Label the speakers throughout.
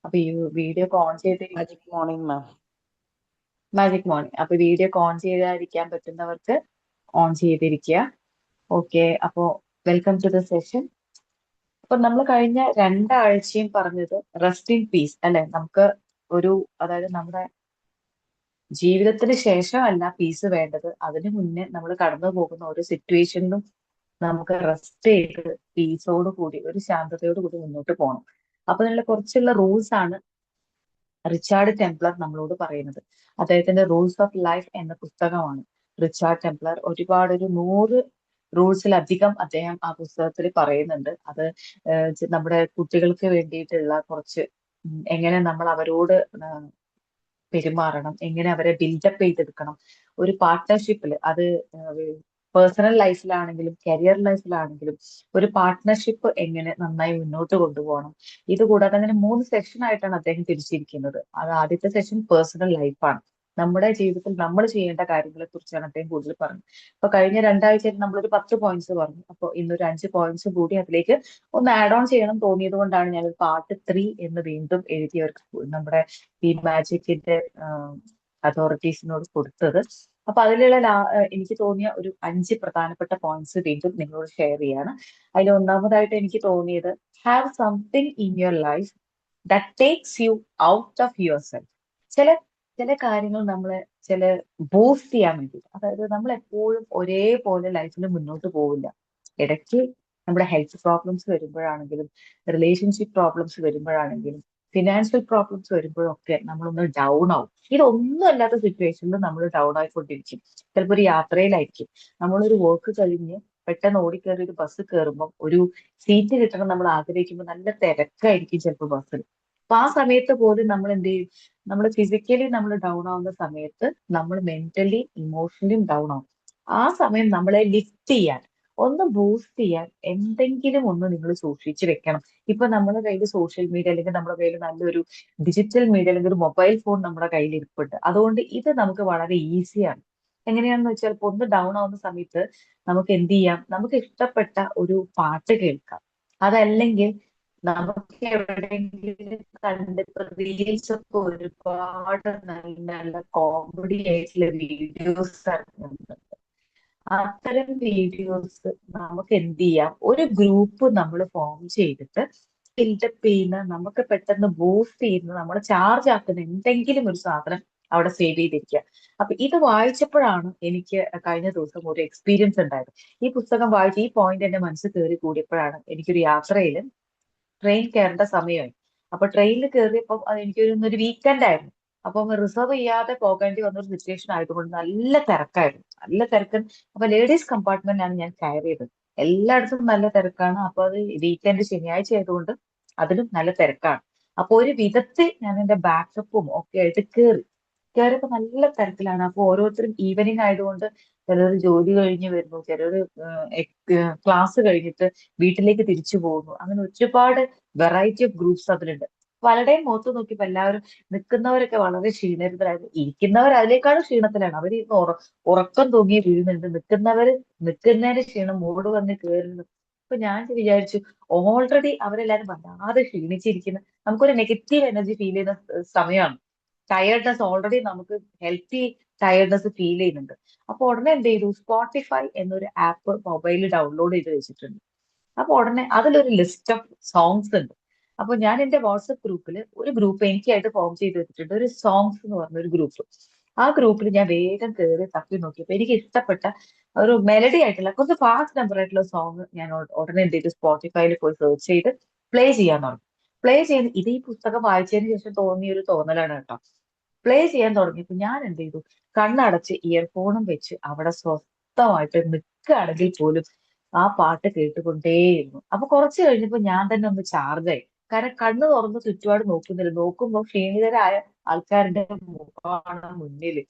Speaker 1: അപ്പൊ ഈ വീഡിയോ ഒക്കെ ഓൺ ചെയ്തിരിക്കും.
Speaker 2: Magic morning, ma'am.
Speaker 1: Magic morning. അപ്പൊ വീഡിയോ ഒക്കെ ഓൺ ചെയ്തായിരിക്കാൻ പറ്റുന്നവർക്ക് ഓൺ ചെയ്തിരിക്കുക. ഓക്കെ, അപ്പോ വെൽക്കം ടു ദ സെഷൻ. അപ്പൊ നമ്മൾ കഴിഞ്ഞ രണ്ടാഴ്ചയും പറഞ്ഞത് റെസ്റ്റ് ഇൻ പീസ് അല്ലെ. നമുക്ക് ഒരു, അതായത് നമ്മുടെ ജീവിതത്തിന് ശേഷമല്ല പീസ് വേണ്ടത്, അതിനു മുന്നേ നമ്മൾ കടന്നു പോകുന്ന ഓരോ സിറ്റുവേഷനിലും നമുക്ക് റെസ്റ്റ് ചെയ്ത് പീസോട് കൂടി ഒരു ശാന്തതയോട് കൂടി മുന്നോട്ട് പോകണം. അപ്പൊ അതിനുള്ള കുറച്ചുള്ള റൂൾസ് ആണ് റിച്ചാർഡ് ടെംപ്ലർ നമ്മളോട് പറയുന്നത്. അദ്ദേഹത്തിന്റെ റൂൾസ് ഓഫ് ലൈഫ് എന്ന പുസ്തകമാണ്. റിച്ചാർഡ് ടെംപ്ലർ ഒരുപാട്, ഒരു 100 റൂൾസിലധികം അദ്ദേഹം ആ പുസ്തകത്തിൽ പറയുന്നുണ്ട്. അത് നമ്മുടെ കുട്ടികൾക്ക് വേണ്ടിയിട്ടുള്ള കുറച്ച്, എങ്ങനെ നമ്മൾ അവരോട് പെരുമാറണം, എങ്ങനെ അവരെ ബിൽഡപ്പ് ചെയ്തെടുക്കണം ഒരു പാർട്ട്ണർഷിപ്പിൽ. അത് പേഴ്സണൽ ലൈഫിലാണെങ്കിലും കരിയർ ലൈഫിലാണെങ്കിലും ഒരു പാർട്ട്ണർഷിപ്പ് എങ്ങനെ നന്നായി മുന്നോട്ട് കൊണ്ടുപോകണം. ഇത് കൂടാതെ അങ്ങനെ 3 സെഷൻ ആയിട്ടാണ് അദ്ദേഹം തിരിച്ചിരിക്കുന്നത്. അത് ആദ്യത്തെ സെഷൻ പേഴ്സണൽ ലൈഫാണ്. നമ്മുടെ ജീവിതത്തിൽ നമ്മൾ ചെയ്യേണ്ട കാര്യങ്ങളെ കുറിച്ചാണ് അദ്ദേഹം കൂടുതൽ പറഞ്ഞത്. അപ്പൊ കഴിഞ്ഞ രണ്ടാഴ്ചയിൽ നമ്മളൊരു 10 പോയിന്റ്സ് പറഞ്ഞു. അപ്പൊ ഇന്നൊരു 5 പോയിന്റ്സ് കൂടി അതിലേക്ക് ഒന്ന് ആഡ് ഓൺ ചെയ്യണം തോന്നിയത് കൊണ്ടാണ് ഞാൻ പാർട്ട് 3 എന്ന് വീണ്ടും എഴുതിയവർക്ക് നമ്മുടെ ഈ മാജിക്കിന്റെ അതോറിറ്റീസിനോട് കൊടുത്തത്. അപ്പൊ അതിലുള്ള എനിക്ക് തോന്നിയ ഒരു 5 പ്രധാനപ്പെട്ട പോയിന്റ്സ് വീണ്ടും നിങ്ങളോട് ഷെയർ ചെയ്യാണ്. അതിൽ ഒന്നാമതായിട്ട് എനിക്ക് തോന്നിയത്, have something in your life that takes you out of your self. ചില ചില കാര്യങ്ങൾ നമ്മളെ ചില ബൂസ്റ്റ് ചെയ്യാൻ വേണ്ടിയിട്ട്, അതായത് നമ്മൾ എപ്പോഴും ഒരേപോലെ ലൈഫിൽ മുന്നോട്ട് പോവില്ല. ഇടയ്ക്ക് നമ്മുടെ ഹെൽത്ത് പ്രോബ്ലംസ് വരുമ്പോഴാണെങ്കിലും റിലേഷൻഷിപ്പ് പ്രോബ്ലംസ് വരുമ്പോഴാണെങ്കിലും ഫിനാൻഷ്യൽ പ്രോബ്ലംസ് വരുമ്പോഴൊക്കെ നമ്മളൊന്ന് ഡൗൺ ആവും. ഇതൊന്നും അല്ലാത്ത സിറ്റുവേഷനിൽ നമ്മൾ ഡൗൺ ആയിക്കൊണ്ടിരിക്കും. ചിലപ്പോൾ ഒരു യാത്രയിലായിരിക്കും, നമ്മളൊരു വർക്ക് കഴിഞ്ഞ് പെട്ടെന്ന് ഓടിക്കേറി ഒരു ബസ് കയറുമ്പോൾ ഒരു സീറ്റ് കിട്ടണം നമ്മൾ ആഗ്രഹിക്കുമ്പോൾ നല്ല തിരക്കായിരിക്കും ചിലപ്പോൾ ബസ്സിൽ. അപ്പൊ ആ സമയത്ത് പോലും നമ്മൾ എന്ത് ചെയ്യും, നമ്മൾ ഫിസിക്കലി നമ്മൾ ഡൗൺ ആവുന്ന സമയത്ത് നമ്മൾ മെന്റലി ഇമോഷണലിയും ഡൗൺ ആവും. ആ സമയം നമ്മളെ ലിഫ്റ്റ് ചെയ്യാൻ, ഒന്ന് ബൂസ്റ്റ് ചെയ്യാൻ എന്തെങ്കിലും ഒന്ന് നിങ്ങൾ സൂക്ഷിച്ചു വെക്കണം. ഇപ്പൊ നമ്മുടെ കയ്യിൽ സോഷ്യൽ മീഡിയ, അല്ലെങ്കിൽ നമ്മുടെ കയ്യിൽ നല്ലൊരു ഡിജിറ്റൽ മീഡിയ അല്ലെങ്കിൽ ഒരു മൊബൈൽ ഫോൺ നമ്മുടെ കയ്യിൽ ഇരിപ്പുണ്ട്. അതുകൊണ്ട് ഇത് നമുക്ക് വളരെ ഈസിയാണ്. എങ്ങനെയാണെന്ന് വെച്ചാൽ ഇപ്പൊ ഒന്ന് ഡൗൺ ആവുന്ന സമയത്ത് നമുക്ക് എന്ത് ചെയ്യാം, നമുക്ക് ഇഷ്ടപ്പെട്ട ഒരു പാട്ട് കേൾക്കാം. അതല്ലെങ്കിൽ നമുക്ക് എവിടെയെങ്കിലും കണ്ടിട്ട് റീൽസ് ഒക്കെ ഒരുപാട് നല്ല നല്ല കോമഡി ആയിട്ടുള്ള വീഡിയോസ് ഇറങ്ങുന്നുണ്ട്. അത്തരം വീഡിയോസ് നമുക്ക് എന്ത് ചെയ്യാം, ഒരു ഗ്രൂപ്പ് നമ്മൾ ഫോം ചെയ്തിട്ട് ബിൽഡപ്പ് ചെയ്യുന്ന, നമുക്ക് പെട്ടെന്ന് ബൂസ്റ്റ് ചെയ്യുന്ന, നമ്മളെ ചാർജ് ആക്കുന്ന എന്തെങ്കിലും ഒരു സാധനം അവിടെ സേവ് ചെയ്തിരിക്കുക. അപ്പൊ ഇത് വായിച്ചപ്പോഴാണ് എനിക്ക് കഴിഞ്ഞ ദിവസം ഒരു എക്സ്പീരിയൻസ് ഉണ്ടായത്. ഈ പുസ്തകം വായിച്ച് ഈ പോയിന്റ് എന്റെ മനസ്സിൽ കയറി കൂടിയപ്പോഴാണ്, എനിക്കൊരു യാത്രയിൽ ട്രെയിൻ കയറേണ്ട സമയമായി. അപ്പൊ ട്രെയിനിൽ കയറിയപ്പോൾ അത് എനിക്കൊരു വീക്കെൻഡ് ആയിരുന്നു. അപ്പം റിസർവ് ചെയ്യാതെ പോകേണ്ടി വന്ന ഒരു സിറ്റുവേഷൻ ആയതുകൊണ്ട് നല്ല തിരക്കായിരുന്നു, നല്ല തിരക്കൻ. അപ്പൊ ലേഡീസ് കമ്പാർട്ട്മെന്റിലാണ് ഞാൻ കയറിയത്. എല്ലായിടത്തും നല്ല തിരക്കാണ്. അപ്പൊ അത് വീക്കെൻഡ് ശനിയാഴ്ച ആയതുകൊണ്ട് അതിലും നല്ല തിരക്കാണ്. അപ്പൊ ഒരു വിധത്തിൽ ഞാൻ എന്റെ ബാക്കപ്പും ഒക്കെ ആയിട്ട് കയറിയപ്പോ നല്ല തിരക്കിലാണ്. അപ്പൊ ഓരോരുത്തരും ഈവനിങ് ആയതുകൊണ്ട് ചിലർ ജോലി കഴിഞ്ഞ് വരുന്നു, ചിലർ ക്ലാസ് കഴിഞ്ഞിട്ട് വീട്ടിലേക്ക് തിരിച്ചു പോകുന്നു. അങ്ങനെ ഒരുപാട് വെറൈറ്റി ഓഫ് ഗ്രൂപ്പ്സ് അതിലുണ്ട്. പലരുടെയും മുഖത്ത് നോക്കിയപ്പോ എല്ലാവരും, നിൽക്കുന്നവരൊക്കെ വളരെ ക്ഷീണിതരായിരുന്നു, ഇരിക്കുന്നവർ അതിനേക്കാളും ക്ഷീണത്തിലാണ്. അവർ ഉറക്കം തൂങ്ങി വീഴുന്നുണ്ട്. നിൽക്കുന്നതിന് ക്ഷീണം മൂട് വന്ന് കയറുന്നു. അപ്പൊ ഞാൻ വിചാരിച്ചു, ഓൾറെഡി അവരെല്ലാരും വല്ലാതെ ക്ഷീണിച്ചിരിക്കുന്നു, നമുക്കൊരു നെഗറ്റീവ് എനർജി ഫീൽ ചെയ്യുന്ന സമയമാണ്. ടയർഡ്നെസ് ഓൾറെഡി നമുക്ക് ഹെൽത്തി ടയർഡ്നെസ് ഫീൽ ചെയ്യുന്നുണ്ട്. അപ്പൊ ഉടനെ എന്ത് ചെയ്തു, സ്പോട്ടിഫൈ എന്നൊരു ആപ്പ് മൊബൈലിൽ ഡൗൺലോഡ് ചെയ്ത് വെച്ചിട്ടുണ്ട്. അപ്പൊ ഉടനെ അതിലൊരു ലിസ്റ്റ് ഓഫ് സോങ്സ് ഉണ്ട്. അപ്പൊ ഞാൻ എന്റെ വാട്സപ്പ് ഗ്രൂപ്പിൽ ഒരു ഗ്രൂപ്പ് എനിക്കായിട്ട് ഫോം ചെയ്ത് വെച്ചിട്ടുണ്ട്, ഒരു സോങ്സ് എന്ന് പറഞ്ഞ ഒരു ഗ്രൂപ്പ്. ആ ഗ്രൂപ്പിൽ ഞാൻ വേഗം കയറി തപ്പി നോക്കിയപ്പോ എനിക്ക് ഇഷ്ടപ്പെട്ട ഒരു മെലഡി ആയിട്ടുള്ള കുറച്ച് ഫാസ്റ്റ് നമ്പർ ആയിട്ടുള്ള സോങ് ഞാൻ ഉടനെ എന്ത് ചെയ്തു, സ്പോട്ടിഫൈയിൽ പോയി സെർച്ച് ചെയ്ത് പ്ലേ ചെയ്യാൻ തുടങ്ങി. പ്ലേ ചെയ്ത്, ഇത് ഈ പുസ്തകം വായിച്ചതിന് ശേഷം തോന്നിയ ഒരു തോന്നലാണ് കേട്ടോ. പ്ലേ ചെയ്യാൻ തുടങ്ങിയപ്പോ ഞാൻ എന്ത് ചെയ്തു, കണ്ണടച്ച് ഇയർഫോണും വെച്ച് അവിടെ സ്വസ്ഥമായിട്ട് നിൽക്കുകയാണെങ്കിൽ പോലും ആ പാട്ട് കേട്ടുകൊണ്ടേയിരുന്നു. അപ്പൊ കുറച്ച് കഴിഞ്ഞപ്പോ ഞാൻ തന്നെ ഒന്ന് ചാർജായി. കാരണം കണ്ണ് തുറന്ന് ചുറ്റുപാട് നോക്കുന്നില്ല, നോക്കുമ്പോൾ ക്ഷീണിതരായ ആൾക്കാരുടെ മുഖമാണ് മുന്നില്.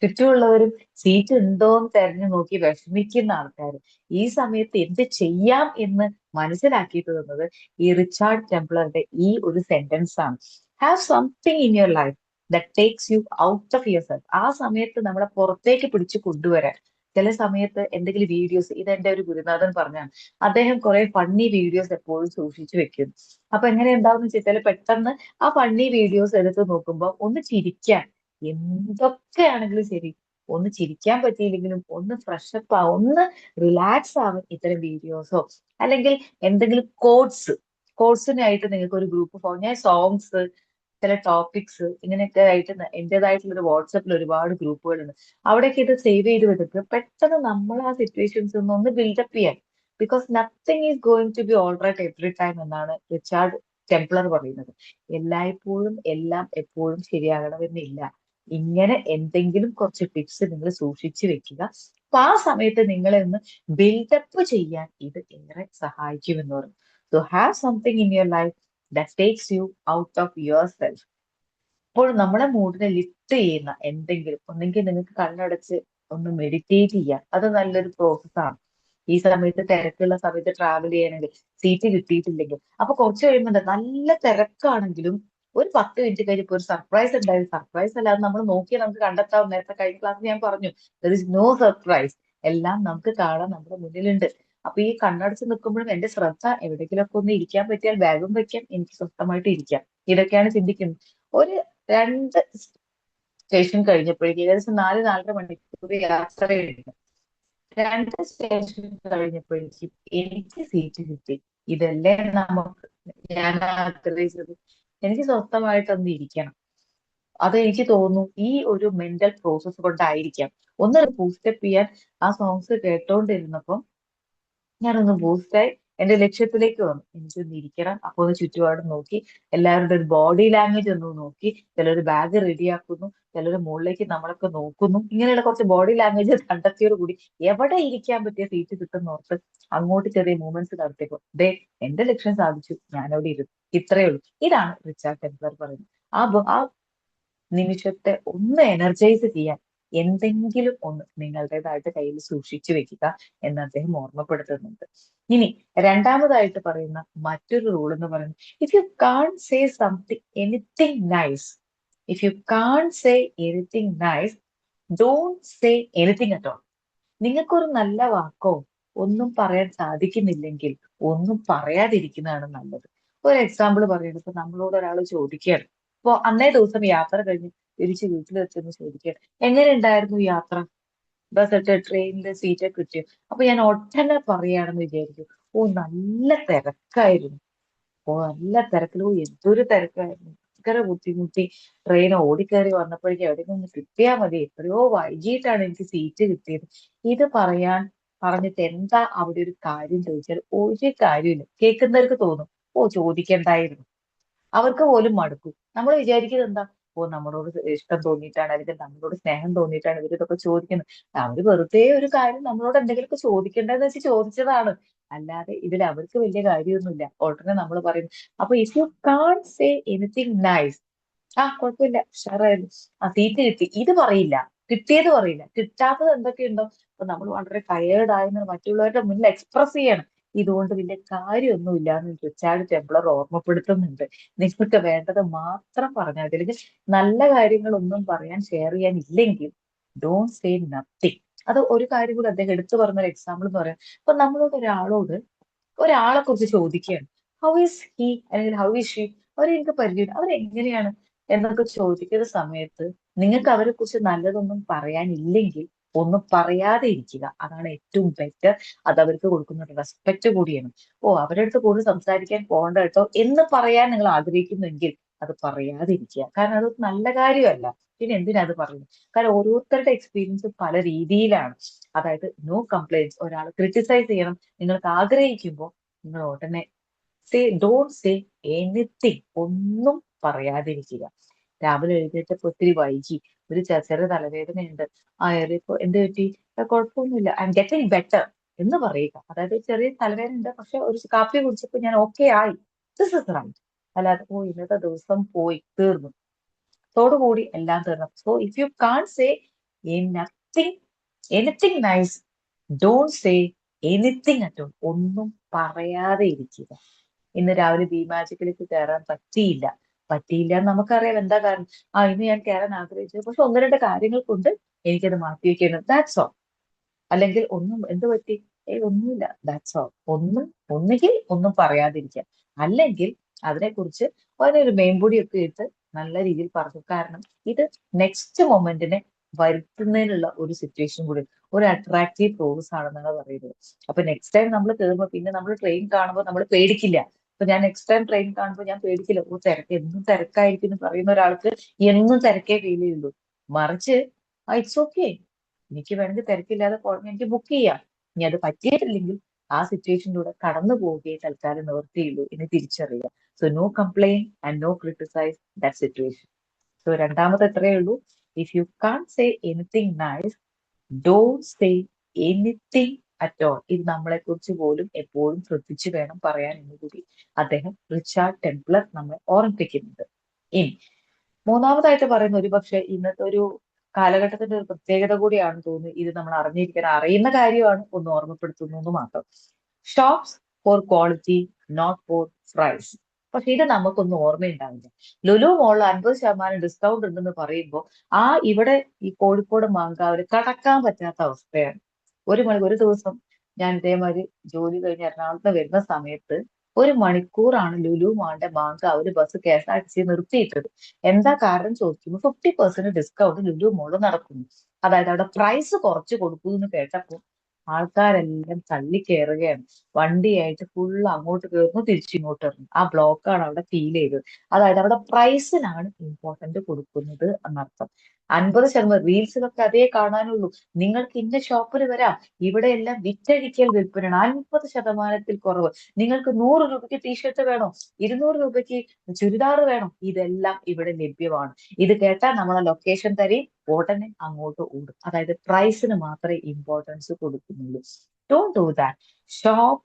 Speaker 1: ചുറ്റുമുള്ളവരും സീറ്റ് ഉണ്ടോന്ന് തെരഞ്ഞു നോക്കി വിഷമിക്കുന്ന ആൾക്കാർ. ഈ സമയത്ത് എന്ത് ചെയ്യാം എന്ന് മനസ്സിലാക്കിയിട്ട് തന്നത് ഈ റിച്ചാർഡ് ടെംപ്ലറുടെ ഈ ഒരു സെന്റൻസ് ആണ്. Have something in your life that takes you out of your self. ആ സമയത്ത് നമ്മളെ പുറത്തേക്ക് പിടിച്ചു കൊണ്ടുവരാൻ, ചില സമയത്ത് എന്തെങ്കിലും വീഡിയോസ്, ഇത് എന്റെ ഒരു ഗുരുനാഥൻ പറഞ്ഞാണ്. അദ്ദേഹം കുറെ ഫണ്ണി വീഡിയോസ് എപ്പോഴും സൂക്ഷിച്ചു വെക്കും. അപ്പൊ എങ്ങനെ ഉണ്ടാവും വെച്ചാൽ പെട്ടെന്ന് ആ ഫണ്ണി വീഡിയോസ് എടുത്ത് നോക്കുമ്പോൾ ഒന്ന് ചിരിക്കാൻ, എന്തൊക്കെയാണെങ്കിലും ശരി, ഒന്ന് ചിരിക്കാൻ പറ്റിയില്ലെങ്കിലും ഒന്ന് ഫ്രഷപ്പ് ആവും, ഒന്ന് റിലാക്സ് ആവും ഇത്തരം വീഡിയോസോ അല്ലെങ്കിൽ എന്തെങ്കിലും കോഡ്സിനായിട്ട് നിങ്ങൾക്ക് ഒരു ഗ്രൂപ്പ് ഫോം, ഞാൻ സോങ്സ്, ചില ടോപ്പിക്സ് ഇങ്ങനെയൊക്കെ ആയിട്ട് എന്റേതായിട്ടുള്ള ഒരു വാട്സപ്പിൽ ഒരുപാട് ഗ്രൂപ്പുകളുണ്ട്. അവിടേക്ക് ഇത് സേവ് ചെയ്ത് വെച്ചിട്ട് പെട്ടെന്ന് നമ്മൾ ആ സിറ്റുവേഷൻസ് ഒന്ന് ബിൽഡപ്പ് ചെയ്യാൻ. Because nothing is going to be all right every time എന്നാണ് റിച്ചാർഡ് ടെംപ്ലർ പറയുന്നത്. എല്ലായ്പ്പോഴും എല്ലാം എപ്പോഴും ശരിയാകണമെന്നില്ല. ഇങ്ങനെ എന്തെങ്കിലും കുറച്ച് ടിപ്സ് നിങ്ങൾ സൂക്ഷിച്ചു വെക്കുക. അപ്പൊ ആ സമയത്ത് നിങ്ങളെ ഒന്ന് ബിൽഡപ്പ് ചെയ്യാൻ ഇത് ഏറെ സഹായിക്കുമെന്ന് പറയും. So have something in your life that takes you out of your self. അപ്പോൾ നമ്മളെ മൂഡിനെ ലിഫ്റ്റ് ചെയ്യുന്ന എന്തെങ്കിലും ഒന്നെങ്കിൽ നിങ്ങൾക്ക് കണ്ണടച്ച് ഒന്ന് മെഡിറ്റേറ്റ് ചെയ്യാം. അത് നല്ലൊരു പ്രോസസ്സാണ്. ഈ സമയത്ത് തിരക്കുള്ള സമയത്ത് ട്രാവൽ ചെയ്യണമെങ്കിൽ സീറ്റ് കിട്ടിയിട്ടില്ലെങ്കിൽ അപ്പൊ കുറച്ച് കഴിയുമ്പോൾ നല്ല തിരക്കാണെങ്കിലും ഒരു 10 മിനിറ്റ് കഴിഞ്ഞപ്പോൾ ഒരു സർപ്രൈസ് ഉണ്ടായിരുന്നു. സർപ്രൈസ് അല്ലാതെ നമ്മൾ നോക്കി നമുക്ക് കണ്ടെത്താവും. നേരത്തെ കഴിഞ്ഞ ക്ലാസ്സിൽ ഞാൻ പറഞ്ഞു, ദർ ഇസ് നോ സർപ്രൈസ്, എല്ലാം നമുക്ക് കാണാൻ നമ്മുടെ മുന്നിലുണ്ട്. അപ്പൊ ഈ കണ്ണടച്ച് നിൽക്കുമ്പോഴും എന്റെ ശ്രദ്ധ എവിടെയെങ്കിലുമൊക്കെ ഒന്ന് ഇരിക്കാൻ പറ്റിയാൽ ബാഗും വെക്കാം, എനിക്ക് സ്വസ്ഥമായിട്ട് ഇരിക്കാം. ഇതൊക്കെയാണ് ചിന്തിക്കുന്നത്. ഒരു 2 സ്റ്റേഷൻ കഴിഞ്ഞപ്പോഴേക്കും ഏകദേശം 4-4.5 മണിക്കൂർ യാത്രയുണ്ട്. 2 സ്റ്റേഷൻ കഴിഞ്ഞപ്പോഴേക്കും എനിക്ക് സീറ്റ് കിട്ടി. ഇതല്ലേ നമുക്ക് ഞാൻ ആഗ്രഹിച്ചത്. എനിക്ക് സ്വസ്ഥമായിട്ടൊന്ന് ഇരിക്കണം. അത് എനിക്ക് തോന്നുന്നു ഈ ഒരു മെന്റൽ പ്രോസസ് കൊണ്ടായിരിക്കാം. ഒന്ന് ബൂസ്റ്റപ്പ് ചെയ്യാൻ ആ സോങ്സ് കേട്ടോണ്ടിരുന്നപ്പം ഞാനൊന്ന് ബൂസ്റ്റായി എന്റെ ലക്ഷ്യത്തിലേക്ക് വന്നു. എനിക്കൊന്ന് ഇരിക്കണം. അപ്പൊ ഒന്ന് ചുറ്റുപാടും നോക്കി, എല്ലാവരുടെ ഒരു ബോഡി ലാംഗ്വേജ് ഒന്ന് നോക്കി. ചിലർ ബാഗ് റെഡിയാക്കുന്നു, ചിലർ മുകളിലേക്ക് നമ്മളൊക്കെ നോക്കുന്നു. ഇങ്ങനെയുള്ള കുറച്ച് ബോഡി ലാംഗ്വേജ് കണ്ടെത്തിയോട് കൂടി എവിടെ ഇരിക്കാൻ പറ്റിയ സീറ്റ് കിട്ടുന്നോർത്ത് അങ്ങോട്ട് ചെറിയ മൂവ്മെന്റ്സ് നടത്തിയപ്പോ ദേ എന്റെ ലക്ഷ്യം സാധിച്ചു, ഞാനവിടെ ഇരുന്നു. ഇത്രയേ ഉള്ളൂ. ഇതാണ് റിച്ചാർഡ് ടെംപ്ലർ പറയുന്നത്. ആ നിമിഷത്തെ ഒന്ന് എനർജൈസ് ചെയ്യാൻ എന്തെങ്കിലും ഒന്ന് നിങ്ങളുടേതായിട്ട് കയ്യിൽ സൂക്ഷിച്ചു വെക്കുക എന്ന് അദ്ദേഹം ഓർമ്മപ്പെടുത്തുന്നുണ്ട്. ഇനി രണ്ടാമതായിട്ട് പറയുന്ന മറ്റൊരു റൂൾ എന്ന് പറയുന്നത്, if you can't say something anything nice, if you can't say anything nice, don't say anything at all. നിങ്ങൾക്കൊരു നല്ല വാക്കോ ഒന്നും പറയാൻ സാധിക്കുന്നില്ലെങ്കിൽ ഒന്നും പറയാതിരിക്കുന്നതാണ് നല്ലത്. ഒരു എക്സാമ്പിൾ പറയുന്നത്, ഇപ്പൊ നമ്മളോട് ഒരാൾ ചോദിക്കുകയാണ്. അപ്പൊ അന്നേ ദിവസം യാത്ര കഴിഞ്ഞ് തിരിച്ച് വീട്ടിൽ വെച്ചെന്ന് ചോദിക്കുകയാണ്, എങ്ങനെ ഉണ്ടായിരുന്നു യാത്ര, ബസ് ട്രെയിനിന്റെ സീറ്റ് കിട്ടിയോ? അപ്പൊ ഞാൻ ഒട്ടനെ പറയുകയാണെന്ന് വിചാരിക്കും, ഓ നല്ല തിരക്കായിരുന്നു, ഓ നല്ല തിരക്കിലോ, എന്തൊരു തിരക്കായിരുന്നു, ഭയങ്കര ബുദ്ധിമുട്ടി, ട്രെയിൻ ഓടിക്കയറി വന്നപ്പോഴേക്കും എവിടെയെങ്കിലും ഒന്ന് കിട്ടിയാൽ മതി, എത്രയോ വൈകിട്ടാണ് എനിക്ക് സീറ്റ് കിട്ടിയത്. ഇത് പറഞ്ഞിട്ട് എന്താ അവിടെ ഒരു കാര്യം ചോദിച്ചാൽ ഒരു കാര്യമില്ല. കേൾക്കുന്നവർക്ക് തോന്നും, ഓ ചോദിക്കണ്ടായിരുന്നു. അവർക്ക് പോലും മടുക്കും. നമ്മൾ വിചാരിക്കുന്നത് എന്താ, ഓ നമ്മളോട് ഇഷ്ടം തോന്നിയിട്ടാണ് അല്ലെങ്കിൽ നമ്മളോട് സ്നേഹം തോന്നിയിട്ടാണ് ഇവർ ഇതൊക്കെ ചോദിക്കുന്നത്. അവര് വെറുതെ ഒരു കാര്യം നമ്മളോട് എന്തെങ്കിലുമൊക്കെ ചോദിക്കേണ്ടതെന്ന് വെച്ച് ചോദിച്ചതാണ്. അല്ലാതെ ഇതിൽ അവർക്ക് വലിയ കാര്യമൊന്നുമില്ല. ഉടനെ നമ്മൾ പറയും. അപ്പൊ if you can't say anything nice, ആ കുഴപ്പമില്ല, ഉഷാറായിരുന്നു, ആ സീറ്റ് കിട്ടി, ഇത് പറയില്ല. കിട്ടിയത് പറയില്ല. കിട്ടാത്തത് എന്തൊക്കെയുണ്ടോ, അപ്പൊ നമ്മൾ വളരെ ടയേർഡ് ആയെന്ന് മറ്റുള്ളവരുടെ മുന്നിൽ എക്സ്പ്രസ് ചെയ്യണം. ഇതുകൊണ്ട് വലിയ കാര്യമൊന്നുമില്ല എന്ന് റിച്ചാർഡ് ടെംപ്ലർ ഓർമ്മപ്പെടുത്തുന്നുണ്ട്. നിങ്ങൾക്ക് വേണ്ടത് മാത്രം പറഞ്ഞാൽ മതി. അല്ലെങ്കിൽ നല്ല കാര്യങ്ങളൊന്നും പറയാൻ ഷെയർ ചെയ്യാൻ ഇല്ലെങ്കിൽ ഡോണ്ട് സേ നത്തിങ്. അത് ഒരു കാര്യം കൂടി അദ്ദേഹം എടുത്തു പറഞ്ഞ ഒരു എക്സാമ്പിൾ എന്ന് പറയാം. അപ്പൊ നമ്മളോട് ഒരാളെ കുറിച്ച് ചോദിക്കുകയാണ്, ഹൗ ഈസ് ഹി അല്ലെങ്കിൽ ഹൗ ഈസ് ഷീ, അവരെ എനിക്ക് പരിചയം, അവരെങ്ങനെയാണ് എന്നൊക്കെ ചോദിക്കുന്ന സമയത്ത് നിങ്ങൾക്ക് അവരെ കുറിച്ച് നല്ലതൊന്നും പറയാനില്ലെങ്കിൽ ഒന്നും പറയാതെ ഇരിക്കുക. അതാണ് ഏറ്റവും ബെറ്റർ. അത് അവർക്ക് കൊടുക്കുന്ന ഒരു റെസ്പെക്ട് കൂടിയാണ്. ഓ അവരുടെ അടുത്ത് കൂടുതൽ സംസാരിക്കാൻ പോകണ്ട കേട്ടോ എന്ന് പറയാൻ നിങ്ങൾ ആഗ്രഹിക്കുന്നെങ്കിൽ അത് പറയാതിരിക്കുക. കാരണം അത് നല്ല കാര്യമല്ല. പിന്നെ എന്തിനാ അത് പറയുന്നത്? കാരണം ഓരോരുത്തരുടെ എക്സ്പീരിയൻസ് പല രീതിയിലാണ്. അതായത് നോ കംപ്ലൈൻസ്. ഒരാൾ ക്രിട്ടിസൈസ് ചെയ്യണം നിങ്ങൾക്ക് ആഗ്രഹിക്കുമ്പോൾ നിങ്ങൾ ഉടനെ ഡോണ്ട് സേ എനിത്തിങ്, ഒന്നും പറയാതിരിക്കുക. രാവിലെ എഴുന്നേറ്റപ്പോ ഒത്തിരി വൈകി, ഒരു ചെറിയ തലവേദനയുണ്ട്, ഇപ്പൊ എന്ത് പറ്റി? കുഴപ്പമൊന്നുമില്ല, ഐ എം ഗെറ്റിംഗ് ബെറ്റർ എന്ന് പറയുക. അതായത് ചെറിയ തലവേദന ഉണ്ട്, പക്ഷെ ഒരു കാപ്പി കുടിച്ചപ്പോ ഞാൻ ഓക്കെ ആയി. This is right. അല്ലാതെ ഓ ഇന്നത്തെ ദിവസം പോയി തീർന്നു, തോടുകൂടി എല്ലാം തീർന്നു. So if you can't say nothing anything nice, don't say anything at all, ഒന്നും പറയാതെ ഇരിക്കുക. ഇന്ന് രാവിലെ ബി മാജിക്കിലേക്ക് കയറാൻ പറ്റിയില്ല എന്ന് നമുക്കറിയാം. എന്താ കാരണം? ഇന്ന് ഞാൻ കയറാൻ ആഗ്രഹിച്ചത്, പക്ഷെ ഒന്ന് രണ്ട് കാര്യങ്ങൾ കൊണ്ട് എനിക്കത് മാറ്റി വെക്കണം. That's all. അല്ലെങ്കിൽ ഒന്നും എന്ത് പറ്റി, ഒന്നുമില്ല, ദാറ്റ്സ് ഓൾ. ഒന്നുകിൽ ഒന്നും പറയാതിരിക്കുക, അല്ലെങ്കിൽ അതിനെക്കുറിച്ച് അതിനൊരു മേമ്പൊടിയൊക്കെ ഇട്ട് നല്ല രീതിയിൽ പറഞ്ഞു. കാരണം ഇത് നെക്സ്റ്റ് മൊമെന്റിനെ വരുത്തുന്നതിനുള്ള ഒരു സിറ്റുവേഷൻ കൂടി, ഒരു അട്രാക്റ്റീവ് പ്രോസസ് ആണെന്നാണ് പറയുന്നത്. അപ്പൊ നെക്സ്റ്റ് ടൈം നമ്മൾ കയറുമ്പോൾ പിന്നെ നമ്മൾ ട്രെയിൻ കാണുമ്പോൾ നമ്മൾ പേടിക്കില്ല. അപ്പൊ ഞാൻ നെക്സ്റ്റ് ടൈം ട്രെയിൻ കാണുമ്പോൾ ഞാൻ പേടിക്കില്ല, തിരക്ക് എന്നും തിരക്കായിരിക്കും എന്ന് പറയുന്ന ഒരാൾക്ക് എന്നും തിരക്കേ ഫീൽ ചെയ്യുള്ളൂ. മറിച്ച് ഇറ്റ്സ് ഓക്കെ, എനിക്ക് വേണമെങ്കിൽ തിരക്കില്ലാതെ പോകണം, എനിക്ക് ബുക്ക് ചെയ്യാം. ഇനി അത് പറ്റിയിട്ടില്ലെങ്കിൽ ആ സിറ്റുവേഷനിലൂടെ കടന്നു പോവുകയെ തൽക്കാലം നിവർത്തിയുള്ളൂ എന്ന് തിരിച്ചറിയുക. So no complaint and no criticise that situation. So രണ്ടാമത്തെ എത്രയേ ഉള്ളൂ, if you can't say anything nice, don't say anything at all. ഇത് നമ്മളെ കുറിച്ച് പോലും എപ്പോഴും ശ്രദ്ധിച്ചു വേണം പറയാൻ എന്ന് കൂടി അദ്ദേഹം റിച്ചാർഡ് ടെംപ്ലർ നമ്മളെ ഓർമ്മിപ്പിക്കുന്നുണ്ട്. ഇനി മൂന്നാമതായിട്ട് പറയുന്ന, ഒരു പക്ഷെ ഇന്നത്തെ ഒരു കാലഘട്ടത്തിന്റെ ഒരു പ്രത്യേകത കൂടിയാണ് തോന്നുന്നു, ഇത് നമ്മൾ അറിഞ്ഞിരിക്കാൻ അറിയുന്ന കാര്യമാണ്, ഒന്ന് ഓർമ്മപ്പെടുത്തുന്നു എന്ന് മാത്രം. Shops for quality, not for price. പക്ഷെ ഇത് നമുക്കൊന്നും ഓർമ്മയുണ്ടാവില്ല. ലുലു മോളിൽ 50% ഡിസ്കൗണ്ട് ഉണ്ടെന്ന് പറയുമ്പോൾ ഇവിടെ ഈ കോഴിക്കോട് മാങ്കാവില് കടക്കാൻ പറ്റാത്ത അവസ്ഥയാണ്. ഒരു ദിവസം ഞാൻ ഇതേമാതിരി ജോലി കഴിഞ്ഞ് എറണാകുളത്ത് വരുന്ന സമയത്ത് 1 മണിക്കൂറാണ് ലുലു മാളിന്റെ മാങ്കാവില് ബസ് KSRTC നിർത്തിയിട്ടത്. എന്താ കാരണം ചോദിക്കുമ്പോൾ 50% ഡിസ്കൗണ്ട് ലുലു മോളിൽ നടക്കുന്നു. അതായത് അവിടെ പ്രൈസ് കുറച്ച് കൊടുക്കുന്നു എന്ന് കേട്ടപ്പോൾ ആൾക്കാരെല്ലാം തള്ളിക്കയറുകയാണ്. വണ്ടിയായിട്ട് ഫുൾ അങ്ങോട്ട് കയറുന്നു, തിരിച്ചിങ്ങോട്ട് ഇറങ്ങും. ആ ബ്ലോക്കാണ് അവിടെ ഫീൽ ചെയ്തത്. അതായത് അവിടെ പ്രൈസിനാണ് ഇമ്പോർട്ടന്റ് കൊടുക്കുന്നത് എന്നർത്ഥം. 50% റീൽസിലൊക്കെ അതേ കാണാനുള്ളൂ. നിങ്ങൾക്ക് ഇന്ന ഷോപ്പിൽ വരാം, ഇവിടെ എല്ലാം വിറ്റഴിക്കൽ വിൽപ്പനയാണ്, 50% കുറവ്. നിങ്ങൾക്ക് 100 രൂപയ്ക്ക് ടീഷർട്ട് വേണോ, 200 രൂപയ്ക്ക് ചുരിദാർ വേണോ, ഇതെല്ലാം ഇവിടെ ലഭ്യമാണ്. ഇത് കേട്ടാൽ നമ്മളെ ലൊക്കേഷൻ തരും, ഉടനെ അങ്ങോട്ട് ഓടും. അതായത് പ്രൈസിന് മാത്രമേ ഇമ്പോർട്ടൻസ് കൊടുക്കുന്നുള്ളൂ. Don't do that. Shop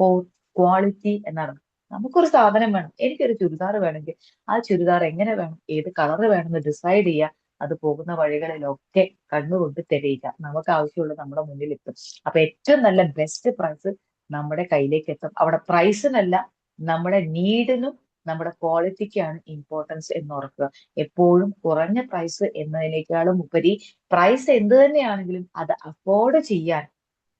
Speaker 1: for quality എന്നാണ്. നമുക്കൊരു സാധനം വേണം, എനിക്കൊരു ചുരിദാർ വേണമെങ്കിൽ ആ ചുരിദാർ എങ്ങനെ വേണം, ഏത് കളർ വേണമെന്ന് ഡിസൈഡ് ചെയ്യുക. അത് പോകുന്ന വഴികളിലൊക്കെ കണ്ണുകൊണ്ട് തെരയുക, നമുക്ക് ആവശ്യമുള്ള നമ്മുടെ മുന്നിൽ എത്തും. അപ്പൊ ഏറ്റവും നല്ല ബെസ്റ്റ് പ്രൈസ് നമ്മുടെ കയ്യിലേക്ക് എത്തും. അവിടെ പ്രൈസിനല്ല, നമ്മുടെ നീഡിനും നമ്മുടെ ക്വാളിറ്റിക്കാണ് ഇമ്പോർട്ടൻസ് എന്ന് ഓർക്കുക. എപ്പോഴും കുറഞ്ഞ പ്രൈസ് എന്നതിനേക്കാളും ഉപരി പ്രൈസ് എന്ത് തന്നെയാണെങ്കിലും അത് അഫോർഡ് ചെയ്യാൻ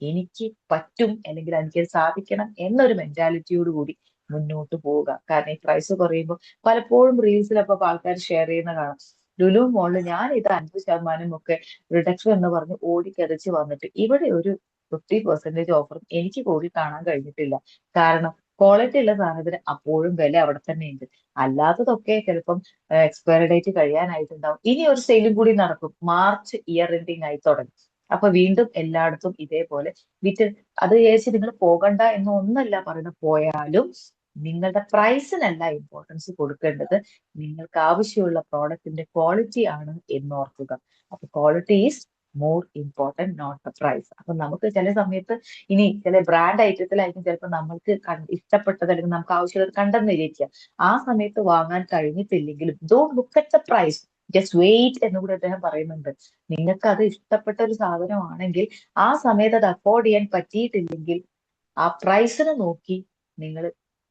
Speaker 1: എനിക്ക് പറ്റും, അല്ലെങ്കിൽ എനിക്ക് സാധിക്കണം എന്നൊരു മെന്റാലിറ്റിയോട് കൂടി മുന്നോട്ട് പോവുക. കാരണം ഈ പ്രൈസ് കുറയുമ്പോൾ പലപ്പോഴും റീൽസിലൊക്കെ ആൾക്കാർ ഷെയർ ചെയ്യുന്ന കാണാം, ലുലു മോളിൽ ഞാൻ ഇത് 50% ഒക്കെ റിഡക്ഷൻ എന്ന് പറഞ്ഞ് ഓടിക്കതച്ച് വന്നിട്ട് ഇവിടെ ഒരു 50% ഓഫറും എനിക്ക് കൂടി കാണാൻ കഴിഞ്ഞിട്ടില്ല. കാരണം ക്വാളിറ്റി ഉള്ള സാധനത്തിന് അപ്പോഴും വില അവിടെ തന്നെ ഉണ്ട്. അല്ലാത്തതൊക്കെ ചിലപ്പം എക്സ്പയറി ഡേറ്റ് കഴിയാനായിട്ടുണ്ടാവും. ഇനി ഒരു സെയിലും കൂടി നടക്കും, മാർച്ച് ഇയർ എൻഡിങ് ആയി തുടങ്ങി. അപ്പൊ വീണ്ടും എല്ലായിടത്തും ഇതേപോലെ വിറ്റ്, അത് വിചാരിച്ച് നിങ്ങൾ പോകണ്ട എന്ന് ഒന്നല്ല പറയുന്നത്, പോയാലും നിങ്ങളുടെ പ്രൈസിനല്ല ഇമ്പോർട്ടൻസ് കൊടുക്കേണ്ടത്, നിങ്ങൾക്ക് ആവശ്യമുള്ള പ്രോഡക്റ്റിന്റെ ക്വാളിറ്റി ആണ് എന്ന് ഓർക്കുക. അപ്പൊ quality is more important, not the price. അപ്പൊ നമുക്ക് ചില സമയത്ത് ഇനി ചില ബ്രാൻഡ് ഐറ്റത്തിലായിരിക്കും ചിലപ്പോൾ നമ്മൾക്ക് ഇഷ്ടപ്പെട്ടത് അല്ലെങ്കിൽ നമുക്ക് ആവശ്യമുള്ളത് കണ്ടെന്നിരിക്കുക. ആ സമയത്ത് വാങ്ങാൻ കഴിഞ്ഞിട്ടില്ലെങ്കിലും don't look at the price, just wait എന്ന് കൂടി അദ്ദേഹം പറയുന്നുണ്ട്. നിങ്ങൾക്ക് അത് ഇഷ്ടപ്പെട്ട ഒരു സാധനമാണെങ്കിൽ ആ സമയത്ത് അത് അഫോർഡ് ചെയ്യാൻ പറ്റിയിട്ടില്ലെങ്കിൽ ആ പ്രൈസിനെ നോക്കി നിങ്ങൾ